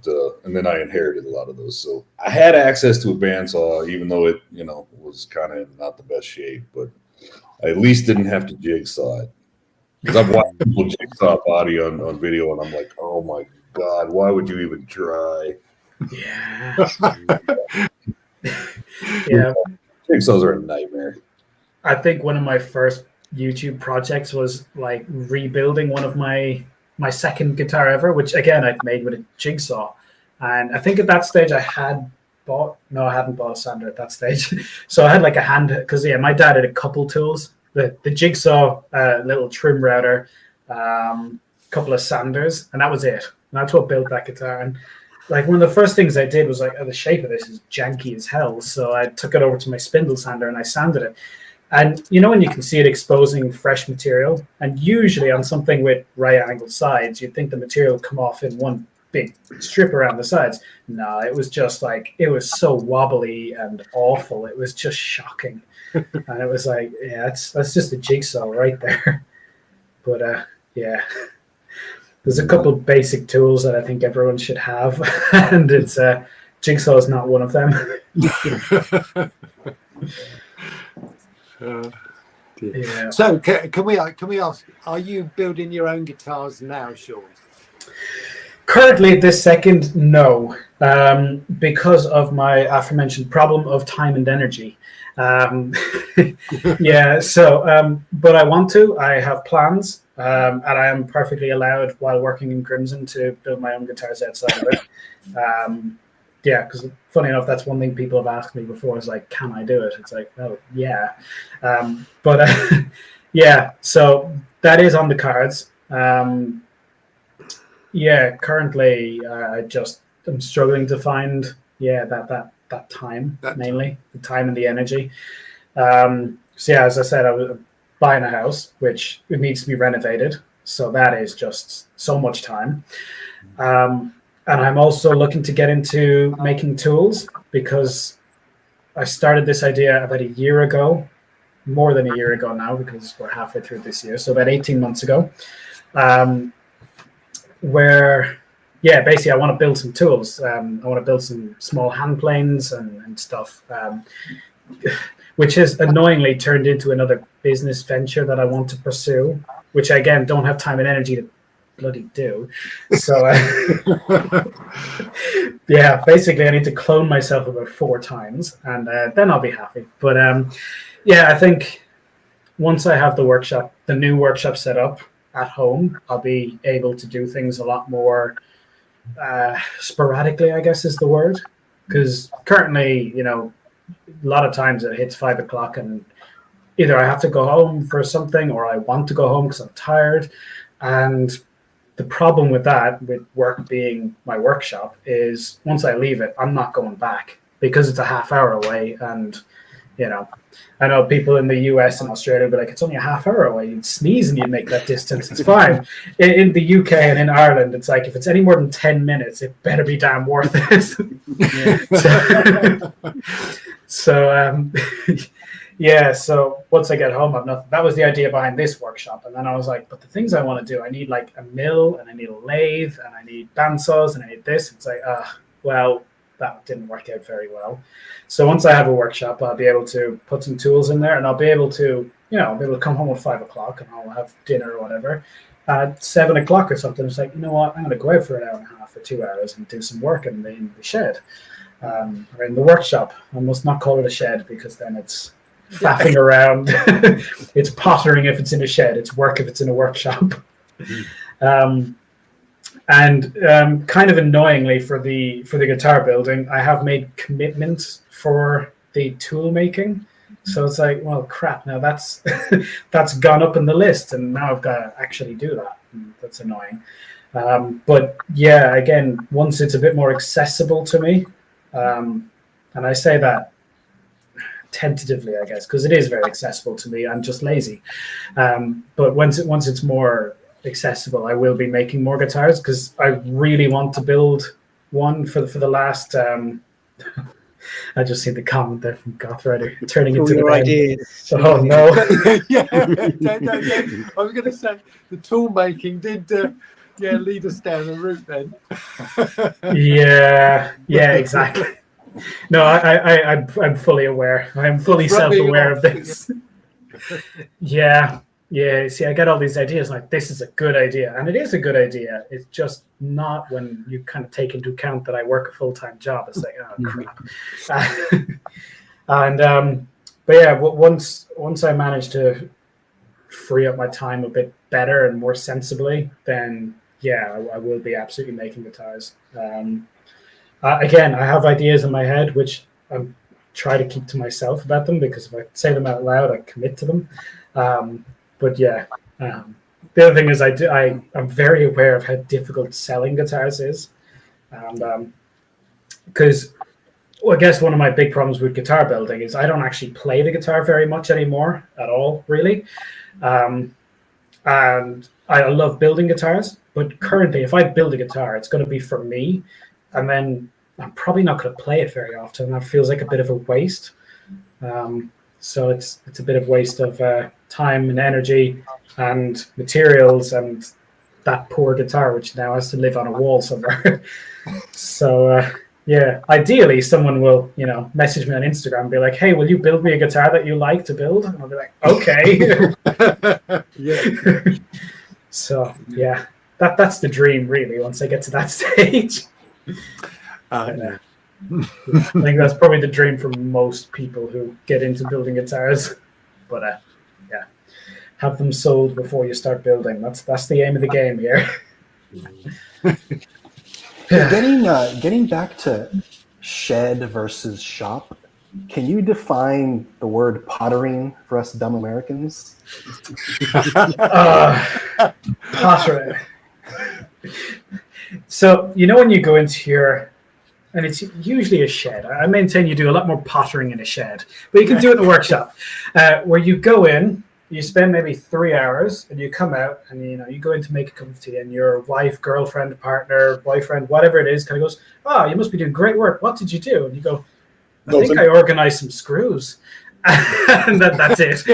and then I inherited a lot of those, so I had access to a bandsaw, even though it was kind of not the best shape. But I at least didn't have to jigsaw it. Because I've watched people jigsaw a body on video, and I'm like, oh my God, why would you even try? Yeah. Yeah. Jigsaws are a nightmare. I think one of my first YouTube projects was like rebuilding one of my second guitar ever, which again I'd made with a jigsaw. And I think at that stage I hadn't bought a sander at that stage. So I had like a hand, because my dad had a couple tools, the jigsaw, little trim router, couple of sanders, and that was it. And that's what built that guitar. And like one of the first things I did was like, oh, the shape of this is janky as hell. So I took it over to my spindle sander and I sanded it. And you know when you can see it exposing fresh material, and usually on something with right angled sides, you'd think the material would come off in one big strip around the sides. No, it was just like, it was so wobbly and awful. It was just shocking. And it was like, yeah, that's just a jigsaw right there. But yeah, there's a couple of basic tools that I think everyone should have, and it's jigsaw is not one of them. Yeah. So can we ask, are you building your own guitars now, Sean? Currently, this second, no, because of my aforementioned problem of time and energy. Yeah, so but I want to. I have plans, and I am perfectly allowed while working in Crimson to build my own guitars outside of it. Yeah, because funny enough, that's one thing people have asked me before is like, can I do it? It's like, oh, yeah. But yeah, so that is on the cards. Yeah, currently I'm struggling to find, that time, mainly, the time and the energy. So yeah, as I said, I was buying a house, which it needs to be renovated. So that is just so much time. And I'm also looking to get into making tools, because I started this idea about a year ago, more than a year ago now, because we're halfway through this year. So about 18 months ago, where, yeah, basically I want to build some tools. I want to build some small hand planes and stuff, which has annoyingly turned into another business venture that I want to pursue, which I, again, don't have time and energy to bloody do. So yeah, basically I need to clone myself about 4 times, and then I'll be happy. But yeah, I think once I have the new workshop set up at home, I'll be able to do things a lot more sporadically, I guess is the word. Because currently, a lot of times it hits 5 o'clock and either I have to go home for something, or I want to go home because I'm tired. And the problem with that, with work being my workshop, is once I leave it, I'm not going back, because it's a half hour away. And, I know people in the US and Australia be like, it's only a half hour away. You'd sneeze and you'd make that distance. It's fine. In the UK and in Ireland, it's like, if it's any more than 10 minutes, it better be damn worth it. So yeah, so once I get home, I've nothing. That was the idea behind this workshop. And then I was like, but the things I want to do, I need like a mill, and I need a lathe, and I need bandsaws, and I need this. It's like, well, that didn't work out very well. So once I have a workshop, I'll be able to put some tools in there, and I'll be able to, I'll be able to come home at 5 o'clock, and I'll have dinner or whatever. At 7 o'clock or something, it's like, you know what, I'm going to go out for an hour and a half or 2 hours and do some work in the shed, or in the workshop. I must not call it a shed, because then it's faffing around. It's pottering if it's in a shed. It's work if it's in a workshop. And kind of annoyingly for the guitar building, I have made commitments for the tool making. So it's like, well, crap. Now that's that's gone up in the list, and now I've got to actually do that. That's annoying. But yeah, again, once it's a bit more accessible to me, and I say that tentatively, I guess, because it is very accessible to me. I'm just lazy. But once it's more accessible, I will be making more guitars, because I really want to build one for the last. I just see the comment there from Gothrider turning into the ideas. Oh no! Yeah, I was going to say the tool making did. Lead us down the route then. Yeah, exactly. No, I'm fully aware. I'm fully self-aware of this. Yeah. Yeah, see, I get all these ideas like this is a good idea, and it is a good idea. It's just not when you kind of take into account that I work a full-time job. It's like, oh crap. But yeah, once I manage to free up my time a bit better and more sensibly, then yeah, I will be absolutely making guitars. Again, I have ideas in my head which I try to keep to myself about them, because if I say them out loud, I commit to them. But yeah, the other thing is I'm very aware of how difficult selling guitars is, and because I guess one of my big problems with guitar building is I don't actually play the guitar very much anymore at all, really. And I love building guitars, but currently, if I build a guitar, it's going to be for me, and then I'm probably not going to play it very often. That feels like a bit of a waste. So it's a bit of waste of time and energy and materials and that poor guitar, which now has to live on a wall somewhere. So yeah, ideally someone will, message me on Instagram and be like, "Hey, will you build me a guitar that you like to build?" And I'll be like, "Okay." Yeah. So yeah, that's the dream really. Once I get to that stage. I think that's probably the dream for most people who get into building guitars. But yeah, have them sold before you start building. That's the aim of the game here. Getting back to shed versus shop, can you define the word pottering for us dumb Americans? Pottering. So when you go into your, and it's usually a shed. I maintain you do a lot more pottering in a shed, but you can do it in a workshop, where you go in, you spend maybe 3 hours, and you come out, and you go in to make a cup of tea, and your wife, girlfriend, partner, boyfriend, whatever it is, kind of goes, "Oh, you must be doing great work. What did you do?" And you go, "I think I organized some screws," and that's it.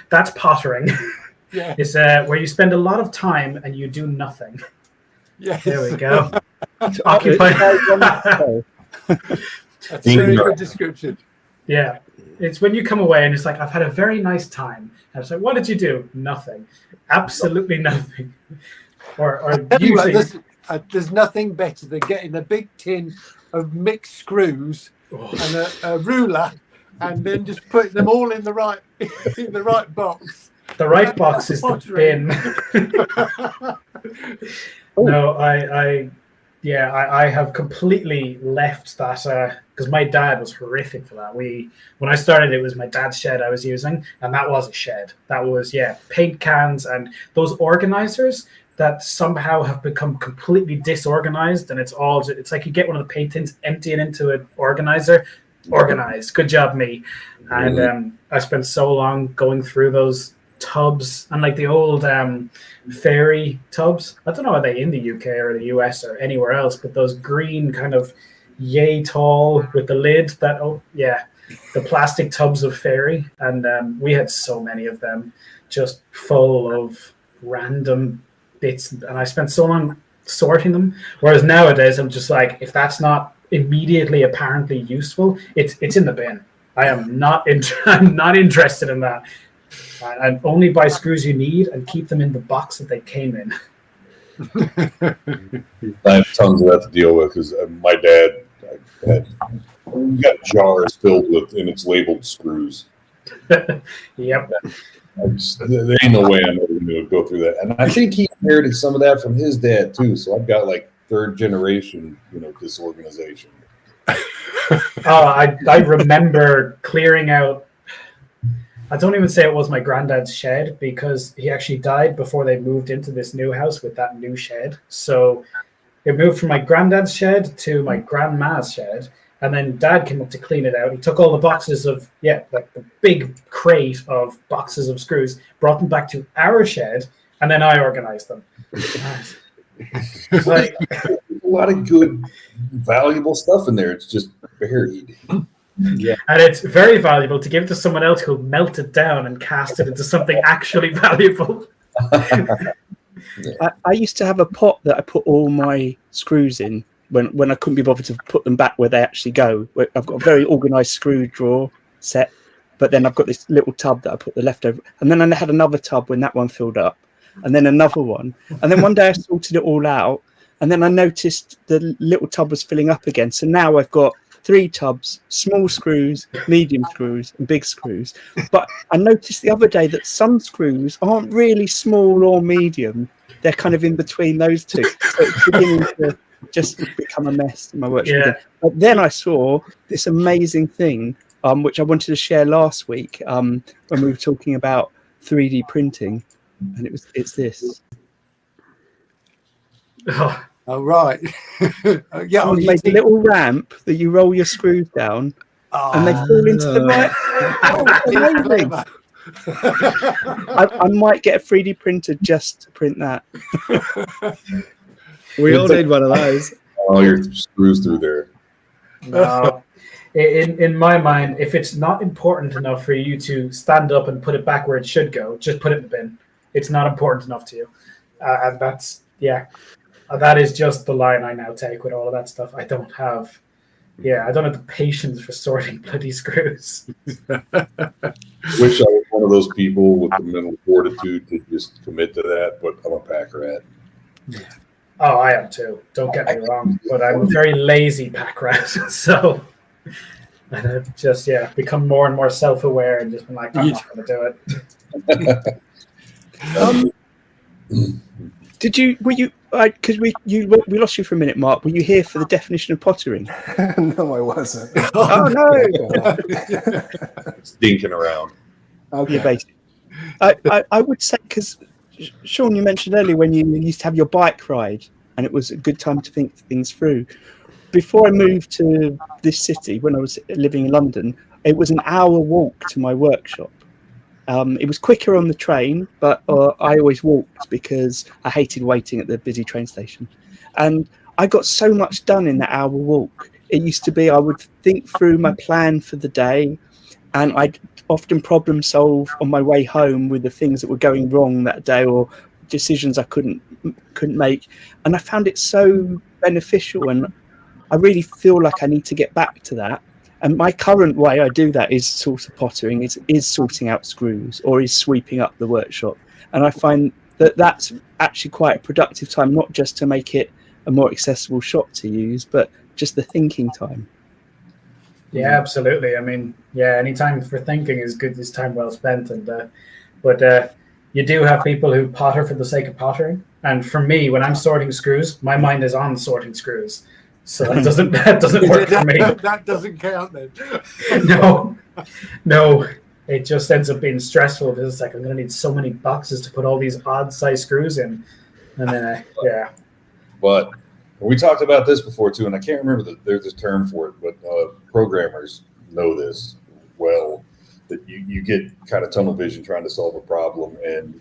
That's pottering. Yeah. It's where you spend a lot of time and you do nothing. Yes. There we go. Occupy. That's a very good description. Yeah. It's when you come away and it's like, "I've had a very nice time." And it's like, "What did you do?" "Nothing. Absolutely nothing." Or usually... there's nothing better than getting a big tin of mixed screws and a ruler, and then just putting them all in the right box. The right box is the bin. No, I have completely left that, because my dad was horrific for that. When I started, it was my dad's shed I was using, and that was a shed. That was, paint cans and those organizers that somehow have become completely disorganized, and it's like you get one of the paint tins, empty it into an organizer, organized. Good job, me. And I spent so long going through those tubs, and like the old fairy tubs. I don't know, are they in the UK or the US or anywhere else, but those green kind of yay tall with the lid, the plastic tubs of fairy. And we had so many of them, just full of random bits, and I spent so long sorting them. Whereas nowadays I'm just like, if that's not immediately apparently useful, it's in the bin. I'm not interested in that. And only buy screws you need and keep them in the box that they came in. I have tons of that to deal with, because my dad had got jars filled with, and it's labeled screws. Yep. There ain't no way I'm ever going to go through that. And I think he inherited some of that from his dad too. So I've got like third generation, disorganization. I remember clearing out. I don't even say it was my granddad's shed, because he actually died before they moved into this new house with that new shed. So it moved from my granddad's shed to my grandma's shed, and then Dad came up to clean it out. He took all the boxes of, like the big crate of boxes of screws, brought them back to our shed, and then I organized them. Like, a lot of good, valuable stuff in there. It's just buried. Yeah, and it's very valuable to give it to someone else who'll melt it down and cast it into something actually valuable. I used to have a pot that I put all my screws in when I couldn't be bothered to put them back where they actually go. I've got a very organized screw drawer set, but then I've got this little tub that I put the leftover, and then I had another tub when that one filled up, and then another one, and then one day I sorted it all out, and then I noticed the little tub was filling up again. So now I've got 3 tubs, small screws, medium screws, and big screws. But I noticed the other day that some screws aren't really small or medium. They're kind of in between those two. So it's beginning to just become a mess in my workshop again. But then I saw this amazing thing, which I wanted to share last week when we were talking about 3D printing, and it's this. Oh, right. Yeah, You make a little ramp that you roll your screws down, and they fall into the right. I might get a 3D printer just to print that. We all need one of those. All your screws through there. No. In my mind, if it's not important enough for you to stand up and put it back where it should go, just put it in the bin. It's not important enough to you. And that's, that is just the line I now take with all of that stuff. I don't have the patience for sorting bloody screws. Wish I was one of those people with the mental fortitude to just commit to that, but I'm a pack rat. Oh, I am too. Don't get me wrong, but I'm a very lazy pack rat. So I've just become more and more self-aware and just been like, I'm not going to do it. Were you? Because we lost you for a minute, Mark. Were you here for the definition of pottering? No, I wasn't. Oh no! Stinking around. Okay. Yeah, basically. I would say, because Sean, you mentioned earlier when you used to have your bike ride, and it was a good time to think things through. Before I moved to this city, when I was living in London, it was an hour walk to my workshop. It was quicker on the train, but I always walked because I hated waiting at the busy train station. And I got so much done in that hour walk. It used to be I would think through my plan for the day, and I'd often problem solve on my way home with the things that were going wrong that day or decisions I couldn't make. And I found it so beneficial, and I really feel like I need to get back to that. And my current way I do that is sort of pottering, is sorting out screws or is sweeping up the workshop. And I find that that's actually quite a productive time, not just to make it a more accessible shop to use, but just the thinking time. Yeah, absolutely. I mean, any time for thinking is good. Is time well spent. And but you do have people who potter for the sake of pottering. And for me, when I'm sorting screws, my mind is on sorting screws. So that doesn't work for me. That doesn't count then. No. It just ends up being stressful because it's like I'm going to need so many boxes to put all these odd size screws in, and then But we talked about this before too, and I can't remember there's a term for it, but programmers know this well. That you get kind of tunnel vision trying to solve a problem, and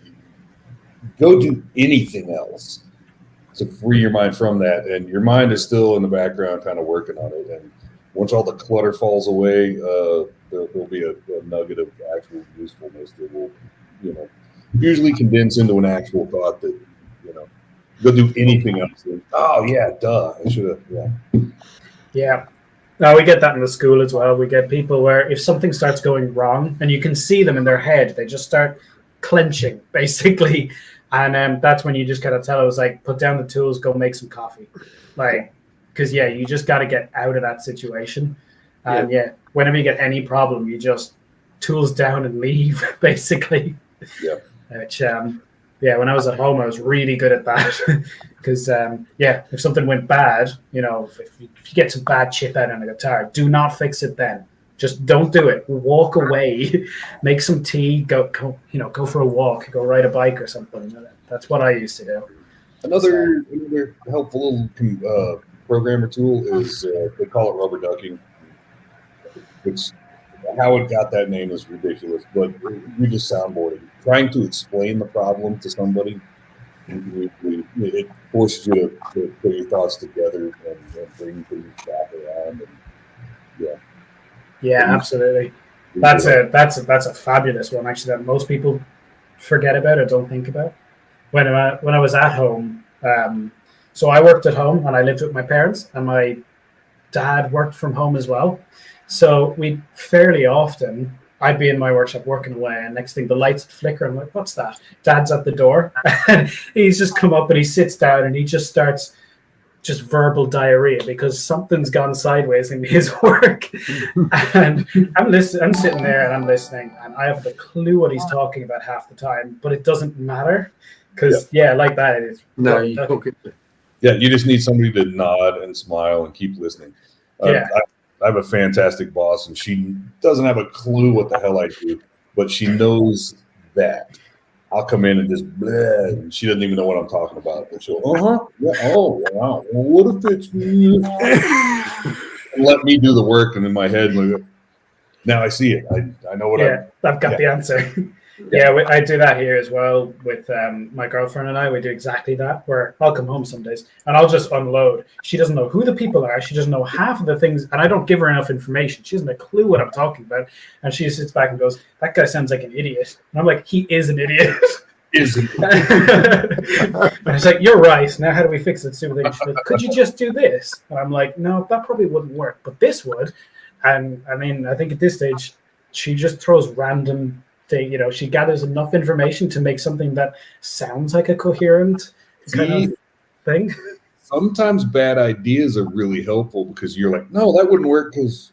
go do anything else to free your mind from that, and your mind is still in the background kind of working on it. And once all the clutter falls away, there'll be a nugget of actual usefulness that will, usually condense into an actual thought that, go do anything else. Oh yeah, duh, I should have. Yeah. No, we get that in the school as well. We get people where if something starts going wrong, and you can see them in their head, they just start clenching basically. And that's when you just kind of tell us, like, put down the tools, go make some coffee. Like, because, you just got to get out of that situation. And, whenever you get any problem, you just tools down and leave, basically. Yeah. Which, when I was at home, I was really good at that. Because, if something went bad, if you get some bad chip out on a guitar, do not fix it then. Just don't do it. Walk away, make some tea, go for a walk, go ride a bike or something. That's what I used to do. Another helpful little programmer tool is they call it rubber ducking. Which how it got that name is ridiculous, but we just soundboarding. Trying to explain the problem to somebody, it forces you to put your thoughts together and bring things back around. And, Yeah, absolutely. That's a fabulous one, actually, that most people forget about or don't think about. When I was at home, so I worked at home and I lived with my parents, and my dad worked from home as well. So we fairly often I'd be in my workshop working away, and next thing the lights would flicker. I'm like, what's that? Dad's at the door. And he's just come up and he sits down and he just starts just verbal diarrhea because something's gone sideways in his work. And I'm sitting there and I'm listening, and I have a clue what he's talking about half the time, but it doesn't matter because like that it is. No, you talk it. Yeah, you just need somebody to nod and smile and keep listening. I have a fantastic boss, and she doesn't have a clue what the hell I do, but she knows that. I'll come in and just bleh, and she doesn't even know what I'm talking about. But she'll, yeah, oh, wow, well, what if it's me? And let me do the work, and in my head, like, now I see it. I know what I've got the answer. I do that here as well with my girlfriend and I. We do exactly that, where I'll come home some days and I'll just unload. She doesn't know who the people are. She doesn't know half of the things, and I don't give her enough information. She doesn't have a clue what I'm talking about. And she sits back and goes, that guy sounds like an idiot. And I'm like, he is an idiot. And it's like, you're right. Now how do we fix it? She's like, could you just do this? And I'm like, no, that probably wouldn't work, but this would. And I mean, I think at this stage, she just throws random thing, she gathers enough information to make something that sounds like a coherent kind of thing. Sometimes bad ideas are really helpful because you're like, no, that wouldn't work because,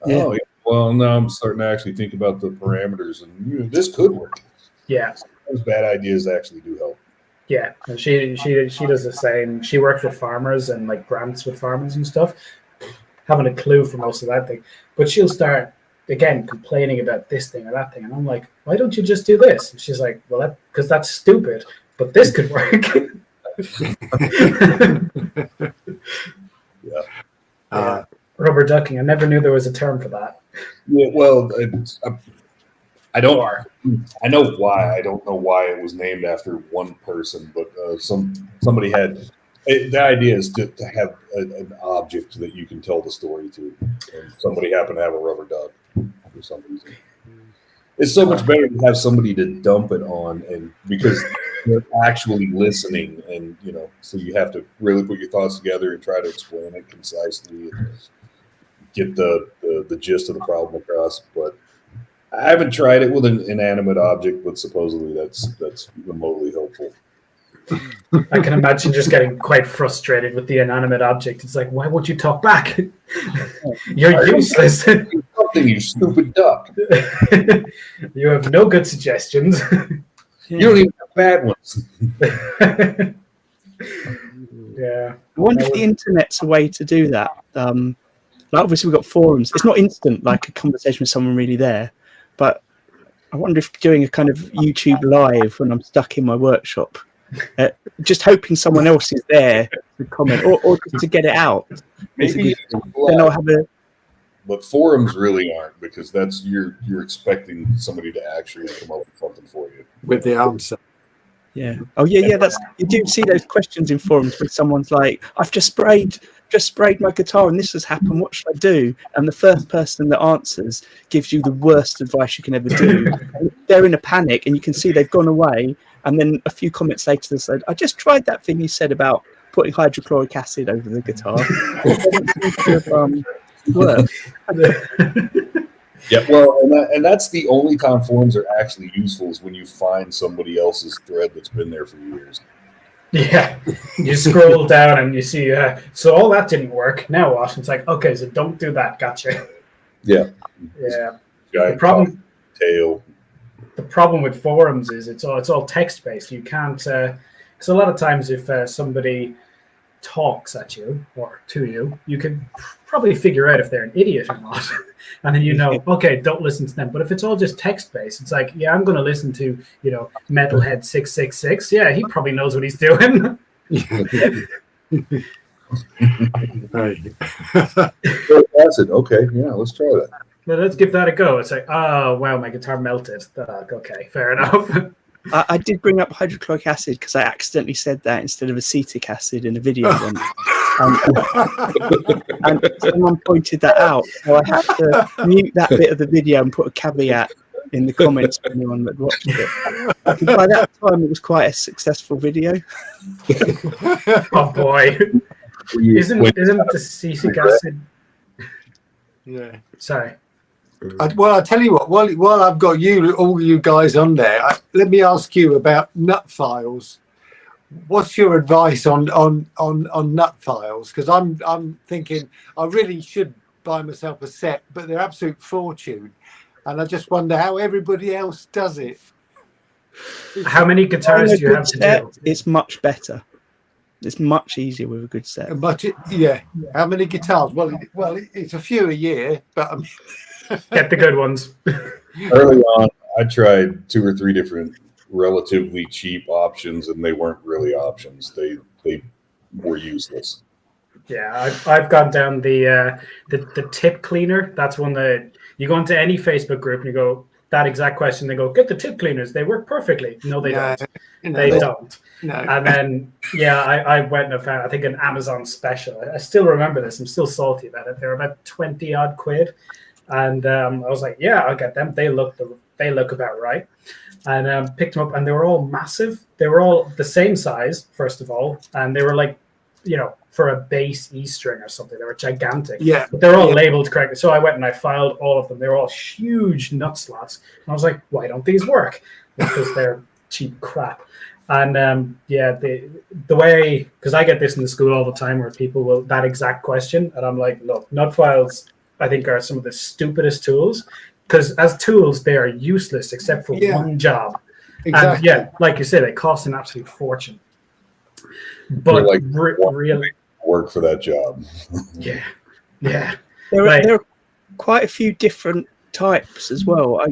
well, now I'm starting to actually think about the parameters and this could work. Yeah. Sometimes bad ideas actually do help. Yeah, and she does the same. She works with farmers and like grants with farmers and stuff, having a clue for most of that thing. But she'll start again complaining about this thing or that thing, and I'm like, why don't you just do this? And she's like, well, because that's stupid, but this could work. Rubber ducking. I never knew there was a term for that. Yeah, well, I know why. I don't know why it was named after one person, but somebody had. The idea is to have an object that you can tell the story to, and somebody happened to have a rubber duck for some reason. It's so much better to have somebody to dump it on, and because they're actually listening, and so you have to really put your thoughts together and try to explain it concisely and get the gist of the problem across. But I haven't tried it with an inanimate object, but supposedly that's remotely helpful. I can imagine just getting quite frustrated with the inanimate object. It's like, why won't you talk back? You're useless. Something, you stupid duck. You have no good suggestions. You don't even have bad ones. Yeah. I wonder if the internet's a way to do that. Obviously, we've got forums. It's not instant, like a conversation with someone really there. But I wonder if doing a kind of YouTube live when I'm stuck in my workshop, just hoping someone else is there to comment or just to get it out. Maybe then I'll have a. But forums really aren't, because that's you're expecting somebody to actually come up with something for you with the answer. Yeah. Oh yeah. That's, you do see those questions in forums where someone's like, "I've just sprayed my guitar and this has happened. What should I do?" And the first person that answers gives you the worst advice you can ever do. They're in a panic, and you can see they've gone away. And then a few comments later, they said, "I just tried that thing you said about putting hydrochloric acid over the guitar. It doesn't seem to work." Yeah, well, and that's the only time forums are actually useful is when you find somebody else's thread that's been there for years. Yeah, you scroll down and you see, so all that didn't work. Now what? It's like, okay, so don't do that. Gotcha. Yeah. Yeah. The problem with forums is it's all text based. You can't, because a lot of times if somebody talks at you or to you, you can probably figure out if they're an idiot or not. And then okay, don't listen to them. But if it's all just text based, it's like, yeah, I'm going to listen to Metalhead 666. Yeah, he probably knows what he's doing. Acid. Okay, yeah, let's try that. Well, let's give that a go. It's like, oh wow, my guitar melted. Okay, fair enough. I did bring up hydrochloric acid because I accidentally said that instead of acetic acid in a video once. And someone pointed that out, so I had to mute that bit of the video and put a caveat in the comments for anyone that watched it. And by that time, it was quite a successful video. Oh boy, isn't the acetic acid? Yeah. Sorry. Well, I'll tell you what. While I've got all you guys on there, let me ask you about nut files. What's your advice on nut files? Because I'm thinking I really should buy myself a set, but they're absolute fortune, and I just wonder how everybody else does it. How many guitars do you have to do? It's much better. It's much easier with a good set. Yeah. How many guitars? Well, it's a few a year, but Get the good ones. Early on, I tried 2 or 3 different relatively cheap options, and they weren't really options. They were useless. Yeah, I've gone down the tip cleaner. That's one that you go into any Facebook group and you go that exact question. They go, get the tip cleaners. They work perfectly. No, they don't. They don't. No. And then I went and found I think an Amazon special. I still remember this. I'm still salty about it. They're about 20 odd quid, and I was like, yeah, I'll get them. They look about right. And picked them up, and they were all massive. They were all the same size, first of all, and they were like, for a bass E string or something. They were gigantic. Yeah. But they're all labeled correctly. So I went and I filed all of them. They were all huge nut slots. And I was like, why don't these work? Because they're cheap crap. And the way, because I get this in the school all the time where people will, that exact question. And I'm like, look, nut files, I think, are some of the stupidest tools. Because as tools, they are useless except for one job. Exactly. And like you said, they cost an absolute fortune. But Like, really work for that job. Yeah. There are quite a few different types as well.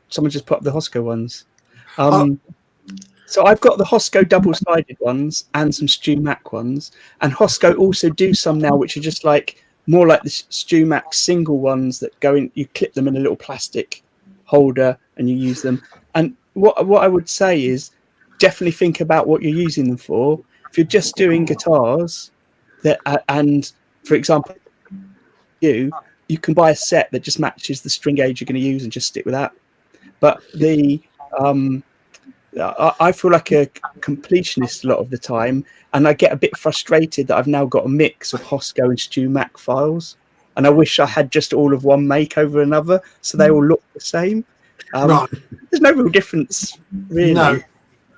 Someone just put up the Hosco ones. So I've got the Hosco double-sided ones and some StewMac ones, and Hosco also do some now which are just like more like the StewMac single ones that go in. You clip them in a little plastic holder and you use them. And what I would say is definitely think about what you're using them for. If you're just doing guitars, and for example, you can buy a set that just matches the string gauge you're going to use and just stick with that. But I feel like a completionist a lot of the time, and I get a bit frustrated that I've now got a mix of Hosco and StewMac files, and I wish I had just all of one make over another so they all look the same. Right. There's no real difference, really. No.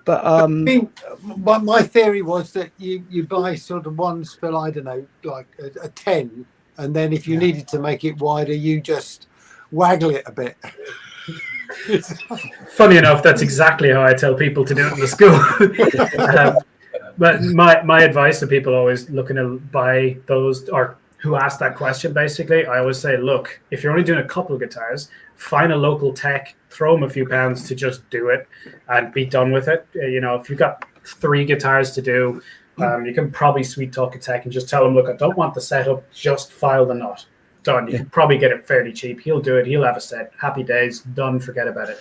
But I mean, my theory was that you buy sort of ones for, I don't know, like a 10, and then if you needed to make it wider, you just waggle it a bit. Funny enough, that's exactly how I tell people to do it in the school. But my advice to people always looking to buy those, or who ask that question, basically, I always say, look, if you're only doing a couple of guitars, find a local tech, throw them a few pounds to just do it and be done with it. If you've got 3 guitars to do, you can probably sweet talk a tech and just tell them, look, I don't want the setup, just file the nut. Done. You can probably get it fairly cheap. He'll do it. He'll have a set. Happy days. Done. Forget about it.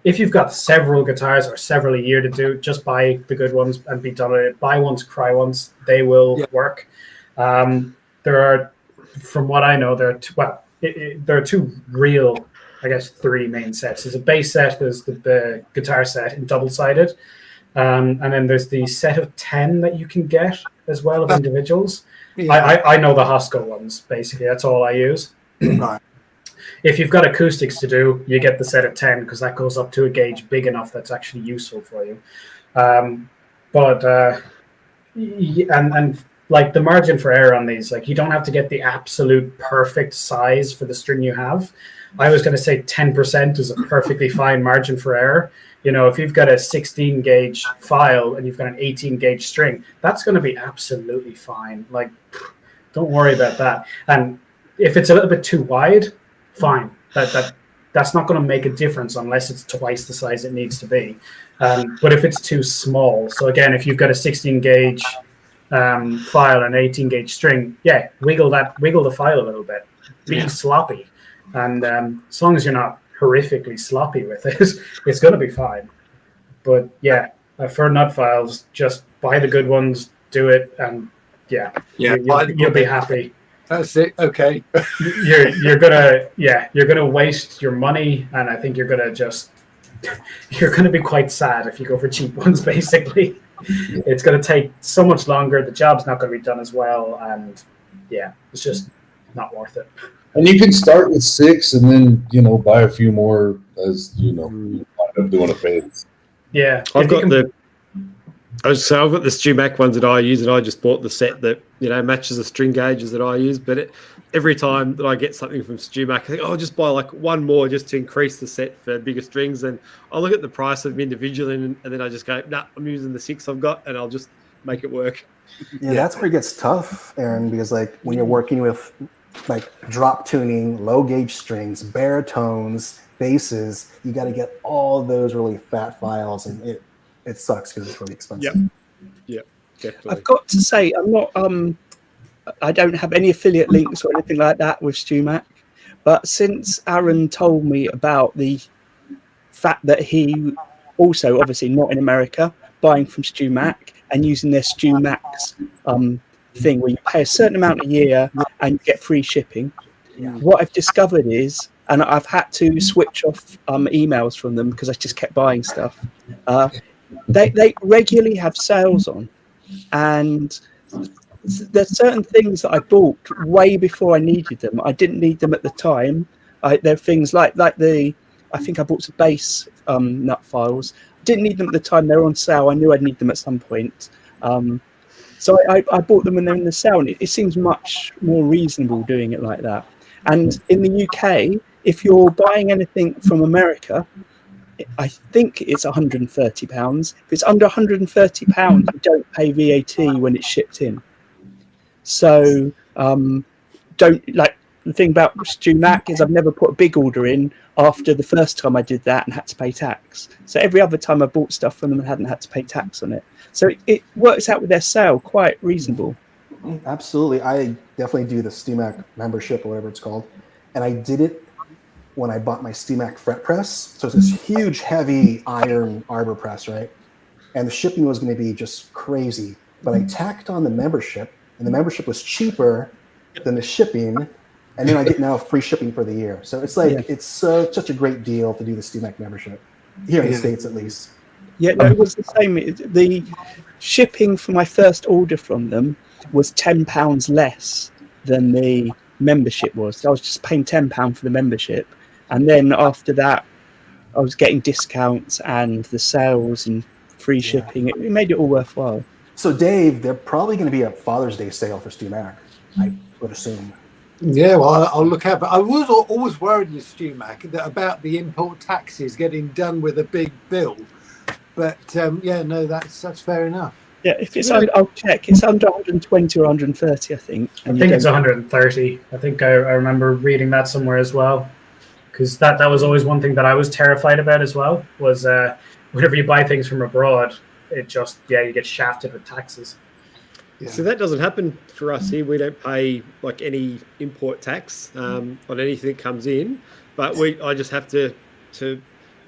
If you've got several guitars or several a year to do, just buy the good ones and be done with it. Buy once, cry once. They will work. There are, from what I know, there are 2 real, I guess 3 main sets. There's a bass set, there's the guitar set in double-sided, and then there's the set of 10 that you can get as well of individuals. Yeah. I know the Hosco ones, basically. That's all I use. Right. If you've got acoustics to do, you get the set of 10 because that goes up to a gauge big enough that's actually useful for you. And like the margin for error on these, like you don't have to get the absolute perfect size for the string you have. I was going to say 10% is a perfectly fine margin for error. If you've got a 16 gauge file and you've got an 18 gauge string, that's going to be absolutely fine. Like, don't worry about that. And if it's a little bit too wide, fine. That's not going to make a difference unless it's twice the size it needs to be. But if it's too small, so again, if you've got a 16 gauge file and 18 gauge string, wiggle the file a little bit. Be sloppy. And as long as you're not horrifically sloppy with it, it's going to be fine. But for nut files, just buy the good ones, do it, and you'll be happy. That's it. Okay. you're gonna waste your money, and I think you're gonna be quite sad if you go for cheap ones. Basically, it's gonna take so much longer. The job's not gonna be done as well, and it's just not worth it. And you can start with 6 and then, buy a few more as, you wind up doing a phase. Yeah. I've got the StewMac ones that I use, and I just bought the set that, matches the string gauges that I use. But every time that I get something from StewMac, I think, I'll just buy like one more just to increase the set for bigger strings. And I'll look at the price of them individually, and then I just go, nah, I'm using the 6 I've got, and I'll just make it work. Yeah, that's where it gets tough, Aaron, because like when you're working with like drop tuning, low gauge strings, baritones, basses, you got to get all those really fat files, and it sucks because it's really expensive. Yeah, definitely. I've got to say, I'm not. I don't have any affiliate links or anything like that with StewMac, but since Arran told me about the fact that he also, obviously not in America, buying from StewMac and using their StewMac's thing where you pay a certain amount a year and you get free shipping. What I've discovered is, and I've had to switch off emails from them because I just kept buying stuff. They regularly have sales on, and there's certain things that I bought way before I needed them. I didn't need them at the time. There are things like I think I bought some bass nut files. Didn't need them at the time. They were on sale. I knew I'd need them at some point. So I bought them when they're in the sale, and it seems much more reasonable doing it like that. And in the UK, if you're buying anything from America, I think it's £130. If it's under £130, you don't pay VAT when it's shipped in. So the thing about StewMac is I've never put a big order in after the first time I did that and had to pay tax. So every other time I bought stuff from them and hadn't had to pay tax on it. So it works out with their sale quite reasonable. Absolutely. I definitely do the StewMac membership or whatever it's called. And I did it when I bought my StewMac fret press. So it's this huge, heavy iron arbor press, right? And the shipping was going to be just crazy. But I tacked on the membership, and the membership was cheaper than the shipping. And then I get now free shipping for the year. So it's like, it's such a great deal to do the StewMac membership, here in the States at least. Yeah, no, it was the same. The shipping for my first order from them was £10 less than the membership was. So I was just paying £10 for the membership. And then after that, I was getting discounts and the sales and free shipping. It made it all worthwhile. So Dave, they're probably going to be a Father's Day sale for StewMac, I would assume. Yeah, well, I'll look out. But I was always worried with StewMac about the import taxes getting done with a big bill. But that's fair enough. Yeah, if it's I'll check. It's under 120 or 130, I think. I think it's 130. I think I remember reading that somewhere as well. Because that was always one thing that I was terrified about as well, was whenever you buy things from abroad, it just, you get shafted with taxes. Yeah. So that doesn't happen for us here. We don't pay like any import tax on anything that comes in, but I just have to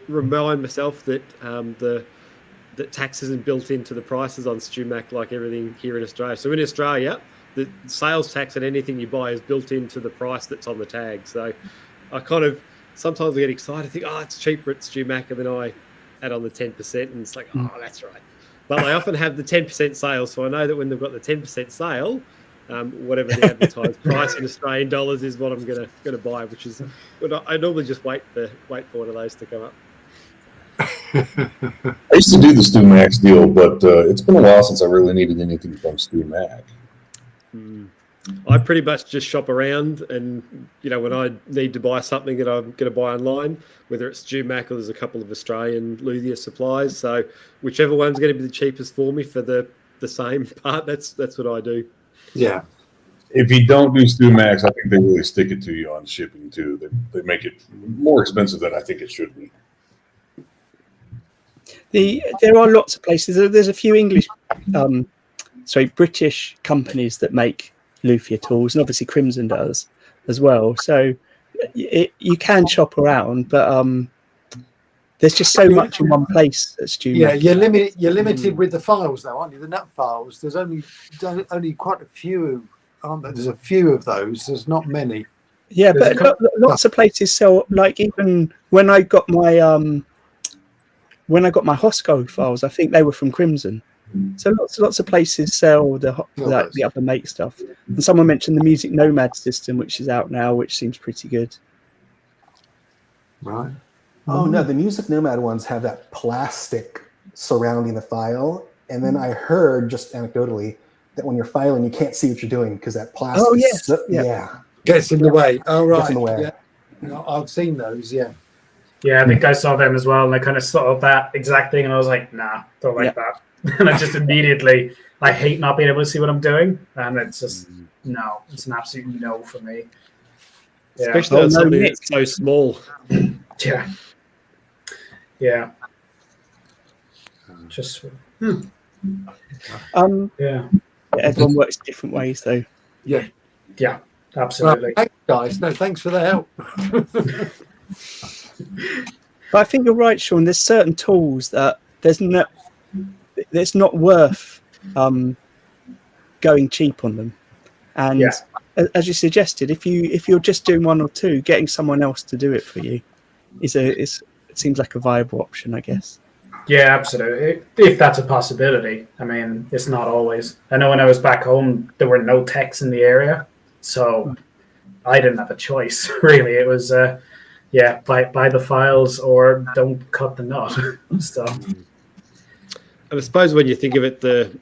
remind myself that that tax isn't built into the prices on StewMac like everything here in Australia. So in Australia, the sales tax on anything you buy is built into the price that's on the tag. So I kind of sometimes I get excited, think, it's cheaper at StewMac, and then I add on the 10%, and it's like, that's right. But they often have the 10% sale, so I know that when they've got the 10% sale, whatever the advertised price in Australian dollars is what I'm going to buy, which is I normally just wait for one of those to come up. I used to do the StewMac deal, but it's been a while since I really needed anything from StewMac. I pretty much just shop around, and when I need to buy something that I'm going to buy online, whether it's StewMac or there's a couple of Australian luthier supplies, so whichever one's going to be the cheapest for me for the same part, that's what I do. Yeah. If you don't do StewMac, I think they really stick it to you on shipping too. They make it more expensive than I think it should be. There are lots of places. There's a few British companies that make luthier tools, and obviously Crimson does as well. So you can shop around, but there's just so much in one place at StewMac. Yeah, you're limited with the files, though, aren't you? The nut files. There's only quite a few, aren't there? There's a few of those. There's not many. Yeah, but lots of places sell. Like even when I got my Hosco files, I think they were from Crimson. So lots of places sell the other make stuff. And someone mentioned the Music Nomad system, which is out now, which seems pretty good. Right. Oh no, the Music Nomad ones have that plastic surrounding the file, and then I heard just anecdotally that when you're filing, you can't see what you're doing because that plastic. Oh yes, yeah, Gets in the way. Oh right. Gets in the way. Yeah. No, I've seen those. Yeah. Yeah, I think I saw them as well, and I kind of saw that exact thing, and I was like, nah, don't like that. And I just immediately, I hate not being able to see what I'm doing, and it's just, no, it's an absolute no for me. Yeah. Especially on something that's so small. Yeah. Yeah. Just, yeah. Everyone works different ways, though. Yeah. Yeah, absolutely. Well, thanks, guys. No, thanks for the help. But I think you're right, Sean. There's certain tools that there's not worth going cheap on them. And as you suggested, if you're just doing one or two, getting someone else to do it for you it seems like a viable option, I guess. Yeah, absolutely. If that's a possibility. I mean, it's not always. I know when I was back home, there were no techs in the area, so I didn't have a choice, really. It was, buy the files or don't cut the nut. So, and I suppose when you think of it, the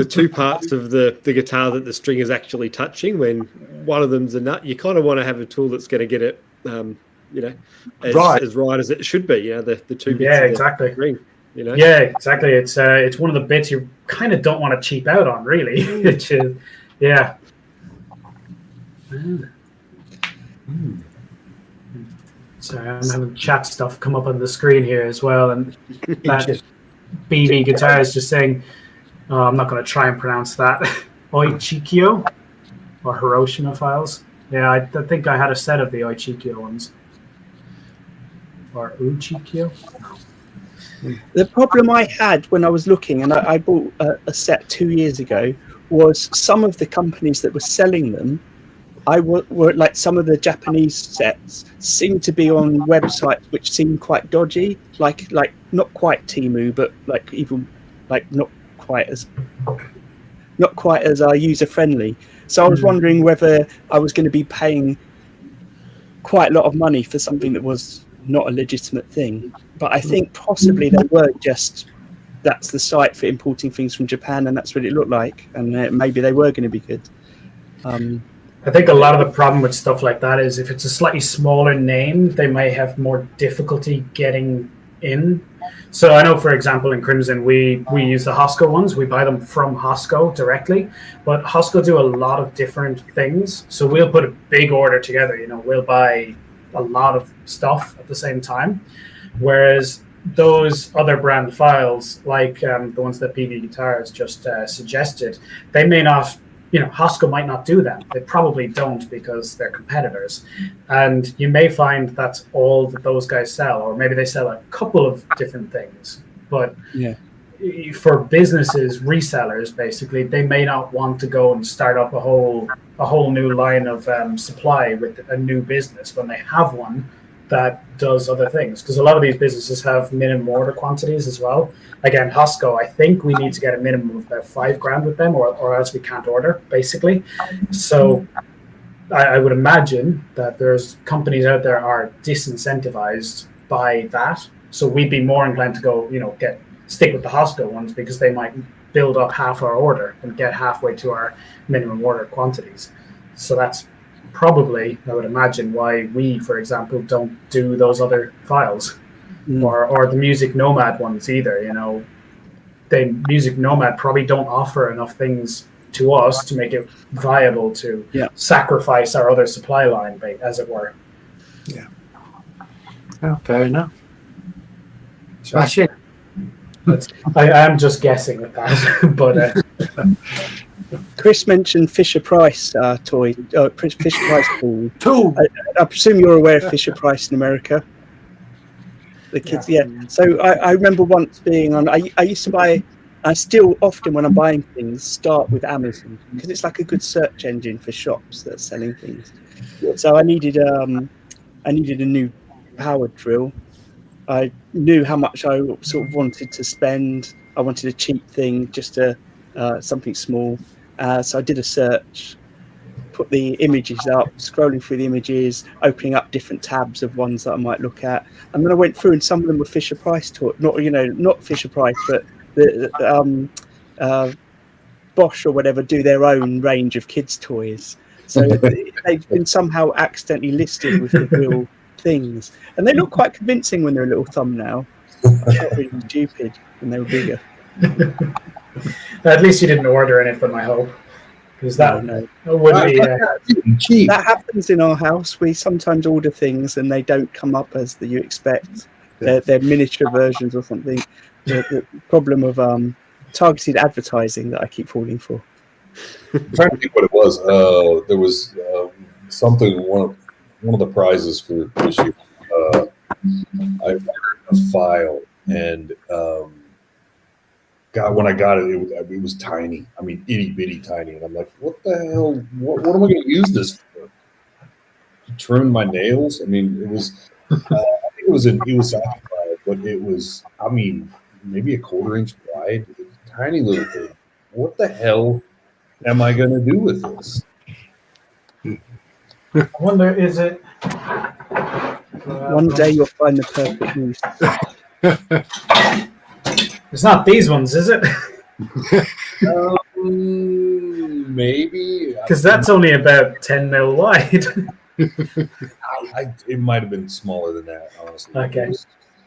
two parts of the guitar that the string is actually touching, when one of them's a nut, you kind of want to have a tool that's going to get it, as right as it should be. The two bits. Yeah, of exactly. The string, Yeah, exactly. It's one of the bits you kind of don't want to cheap out on, really. Which is, yeah. So I'm having chat stuff come up on the screen here as well, and that BB Guitars just saying, I'm not going to try and pronounce that. Oichikyo or Hiroshima files. Yeah, I think I had a set of the Oichikyo ones. Or Uchikyo. The problem I had when I was looking, and I bought a set 2 years ago, was some of the companies that were selling them, were like some of the Japanese sets seemed to be on websites which seemed quite dodgy, like not quite Temu, but like even like not quite as user friendly. So I was wondering whether I was going to be paying quite a lot of money for something that was not a legitimate thing. But I think possibly they were just, that's the site for importing things from Japan, and that's what it looked like, and maybe they were going to be good. I think a lot of the problem with stuff like that is if it's a slightly smaller name, they may have more difficulty getting in. So I know, for example, in Crimson, we use the Hosco ones. We buy them from Hosco directly, but Hosco do a lot of different things. So we'll put a big order together. We'll buy a lot of stuff at the same time, whereas those other brand files, like the ones that BB Guitars just suggested, they may not. Hosco might not do that. They probably don't because they're competitors. And you may find that's all that those guys sell, or maybe they sell a couple of different things. But for businesses, resellers, basically, they may not want to go and start up a whole new line of supply with a new business when they have one that does other things. Because a lot of these businesses have minimum order quantities as well. Again, Hosco, I think we need to get a minimum of about $5,000 with them, or else we can't order, basically. So I would imagine that there's companies out there are disincentivized by that. So we'd be more inclined to go, stick with the Hosco ones because they might build up half our order and get halfway to our minimum order quantities. So that's probably, I would imagine, why we, for example, don't do those other files. Or the Music Nomad ones either. The Music Nomad probably don't offer enough things to us to make it viable to sacrifice our other supply line, as it were. Yeah. Oh, fair enough. Smash it. I am just guessing with that, but Chris mentioned Fisher Price toy, Fisher Price tool. I presume you're aware of Fisher Price in America. The kids, So I remember once being on. I used to buy. I still often, when I'm buying things, start with Amazon because it's like a good search engine for shops that are selling things. So I needed a new power drill. I knew how much I sort of wanted to spend. I wanted a cheap thing, just something small. So I did a search, put the images up, scrolling through the images, opening up different tabs of ones that I might look at, and then I went through, and some of them were Fisher Price not Fisher Price, but the Bosch or whatever do their own range of kids' toys. So they've been somehow accidentally listed with the real things, and they look quite convincing when they're a little thumbnail. I felt really stupid when they were bigger. At least you didn't order anything, I hope. Because that would be cheap. That happens in our house. We sometimes order things and they don't come up as you expect. They're miniature versions or something. The problem of targeted advertising that I keep falling for. I'm trying to think what it was. There was something, one of the prizes for this year. I ordered a file, and God, when I got it, it was tiny. I mean, itty bitty tiny. And I'm like, what the hell? What am I going to use this for? To trim my nails? I mean, it was. I think it was an Iwasaki file, but it was. I mean, maybe a 1/4 inch wide, tiny little thing. What the hell am I going to do with this? I wonder, is it? One day you'll find the perfect use. It's not these ones, is it? Maybe. Because that's only about 10 mil wide. It might have been smaller than that, honestly. Okay.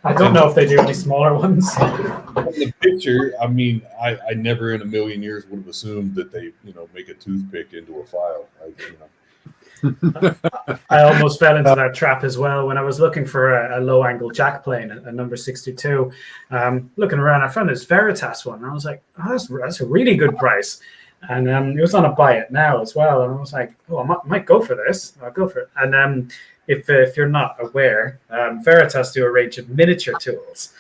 I don't know if they do any smaller ones. In the picture, I mean, I never in a million years would have assumed that they, make a toothpick into a file. I almost fell into that trap as well when I was looking for a low-angle jack plane, a number 62. Looking around, I found this Veritas one, and I was like, oh, that's a really good price. And it was on a buy it now as well, and I was like, oh, I might go for this. I'll go for it. And if you're not aware, Veritas do a range of miniature tools.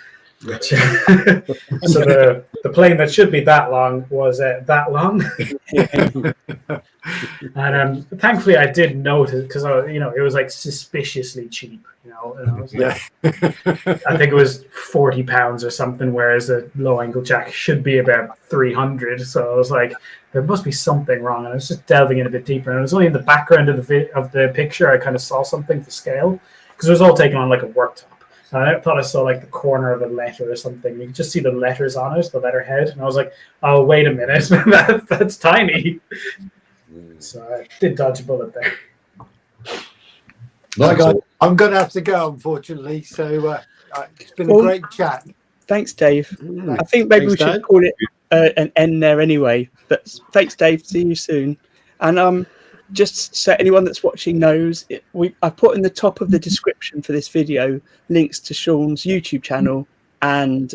Which, so the plane that should be that long was that long. And thankfully I did notice, because it was like suspiciously cheap, and I was like, I think it was £40 or something, whereas a low angle jack should be about 300. So I was like, there must be something wrong, and I was just delving in a bit deeper, and it was only in the background of the picture I kind of saw something for scale, because it was all taken on like a worktop. I thought I saw like the corner of a letter or something. You could just see the letters on it, the letterhead. And I was like, oh, wait a minute. That's tiny. So I did dodge a bullet there. I'm going to have to go, unfortunately. So it's been a great chat. Thanks, Dave. I think maybe we should call it an end there anyway. But thanks, Dave. See you soon. And just so anyone that's watching knows, I put in the top of the description for this video links to Sean's YouTube channel and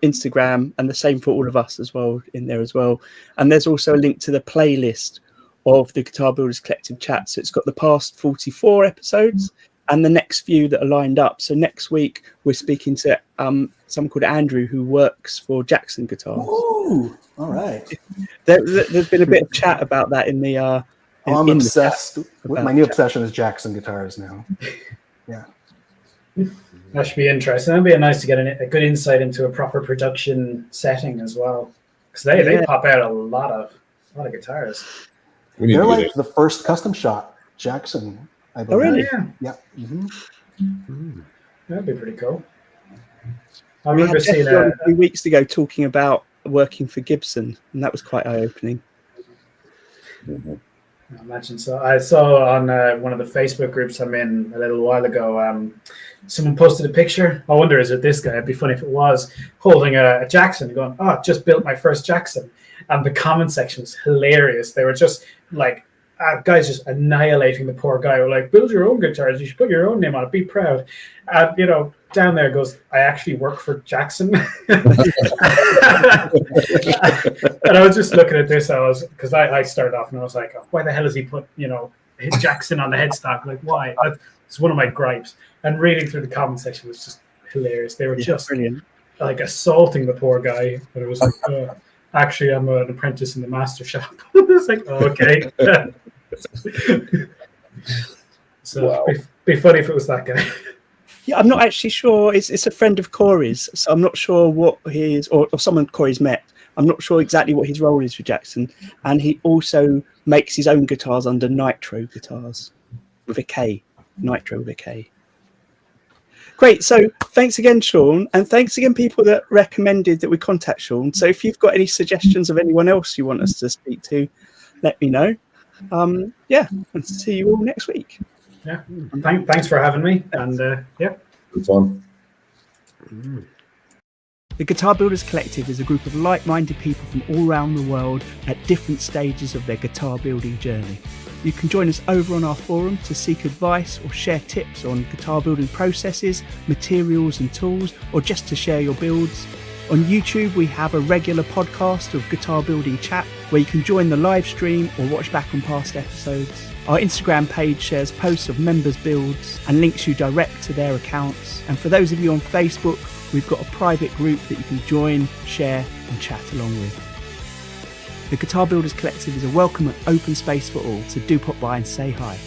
Instagram, and the same for all of us as well in there as well. And there's also a link to the playlist of the Guitar Builders Collective chat. So it's got the past 44 episodes and the next few that are lined up. So next week we're speaking to someone called Andrew who works for Jackson Guitars. Ooh, all right. There's been a bit of chat about that in the. I'm obsessed. My new obsession is Jackson Guitars now. Yeah. That should be interesting. That'd be nice to get a good insight into a proper production setting as well, because they pop out a lot of guitars. They're like the first custom shop Jackson, I believe. Oh, really? Yeah. Mm-hmm. That'd be pretty cool. I We remember had seeing Jesse on a few weeks ago talking about working for Gibson, and that was quite eye-opening. I imagine so. I saw on one of the Facebook groups I'm in a little while ago, someone posted a picture. I wonder, is it this guy? It'd be funny if it was, holding a Jackson, going, oh, just built my first Jackson. And the comment section was hilarious. They were just like, guys just annihilating the poor guy. Were like, build your own guitars. You should put your own name on it. Be proud. And, down there goes, I actually work for Jackson. And I was just looking at this. Because I started off and I was like, oh, why the hell has he put, Jackson on the headstock? Like, why? It's one of my gripes. And reading through the comment section was just hilarious. They were just brilliant, like assaulting the poor guy. But it was like, actually, I'm an apprentice in the master shop. It's like, oh, okay. So wow. be funny if it was that guy. Yeah, I'm not actually sure. It's a friend of Corey's, so I'm not sure what his or someone Corey's met. I'm not sure exactly what his role is for Jackson, and he also makes his own guitars under Nitro Guitars with a K, Nitro with a K. Great. So thanks again, Sean, and thanks again, people that recommended that we contact Sean. So if you've got any suggestions of anyone else you want us to speak to, let me know. Yeah, and see you all next week. Yeah, thanks for having me, and yeah, Good fun. The Guitar Builders Collective is a group of like-minded people from all around the world at different stages of their guitar building journey. You can join us over on our forum to seek advice or share tips on guitar building processes, materials and tools, or just to share your builds. On YouTube, we have a regular podcast of guitar building chat where you can join the live stream or watch back on past episodes. Our Instagram page shares posts of members' builds and links you direct to their accounts. And for those of you on Facebook, we've got a private group that you can join, share and chat along with. The Guitar Builders Collective is a welcome and open space for all, so do pop by and say hi.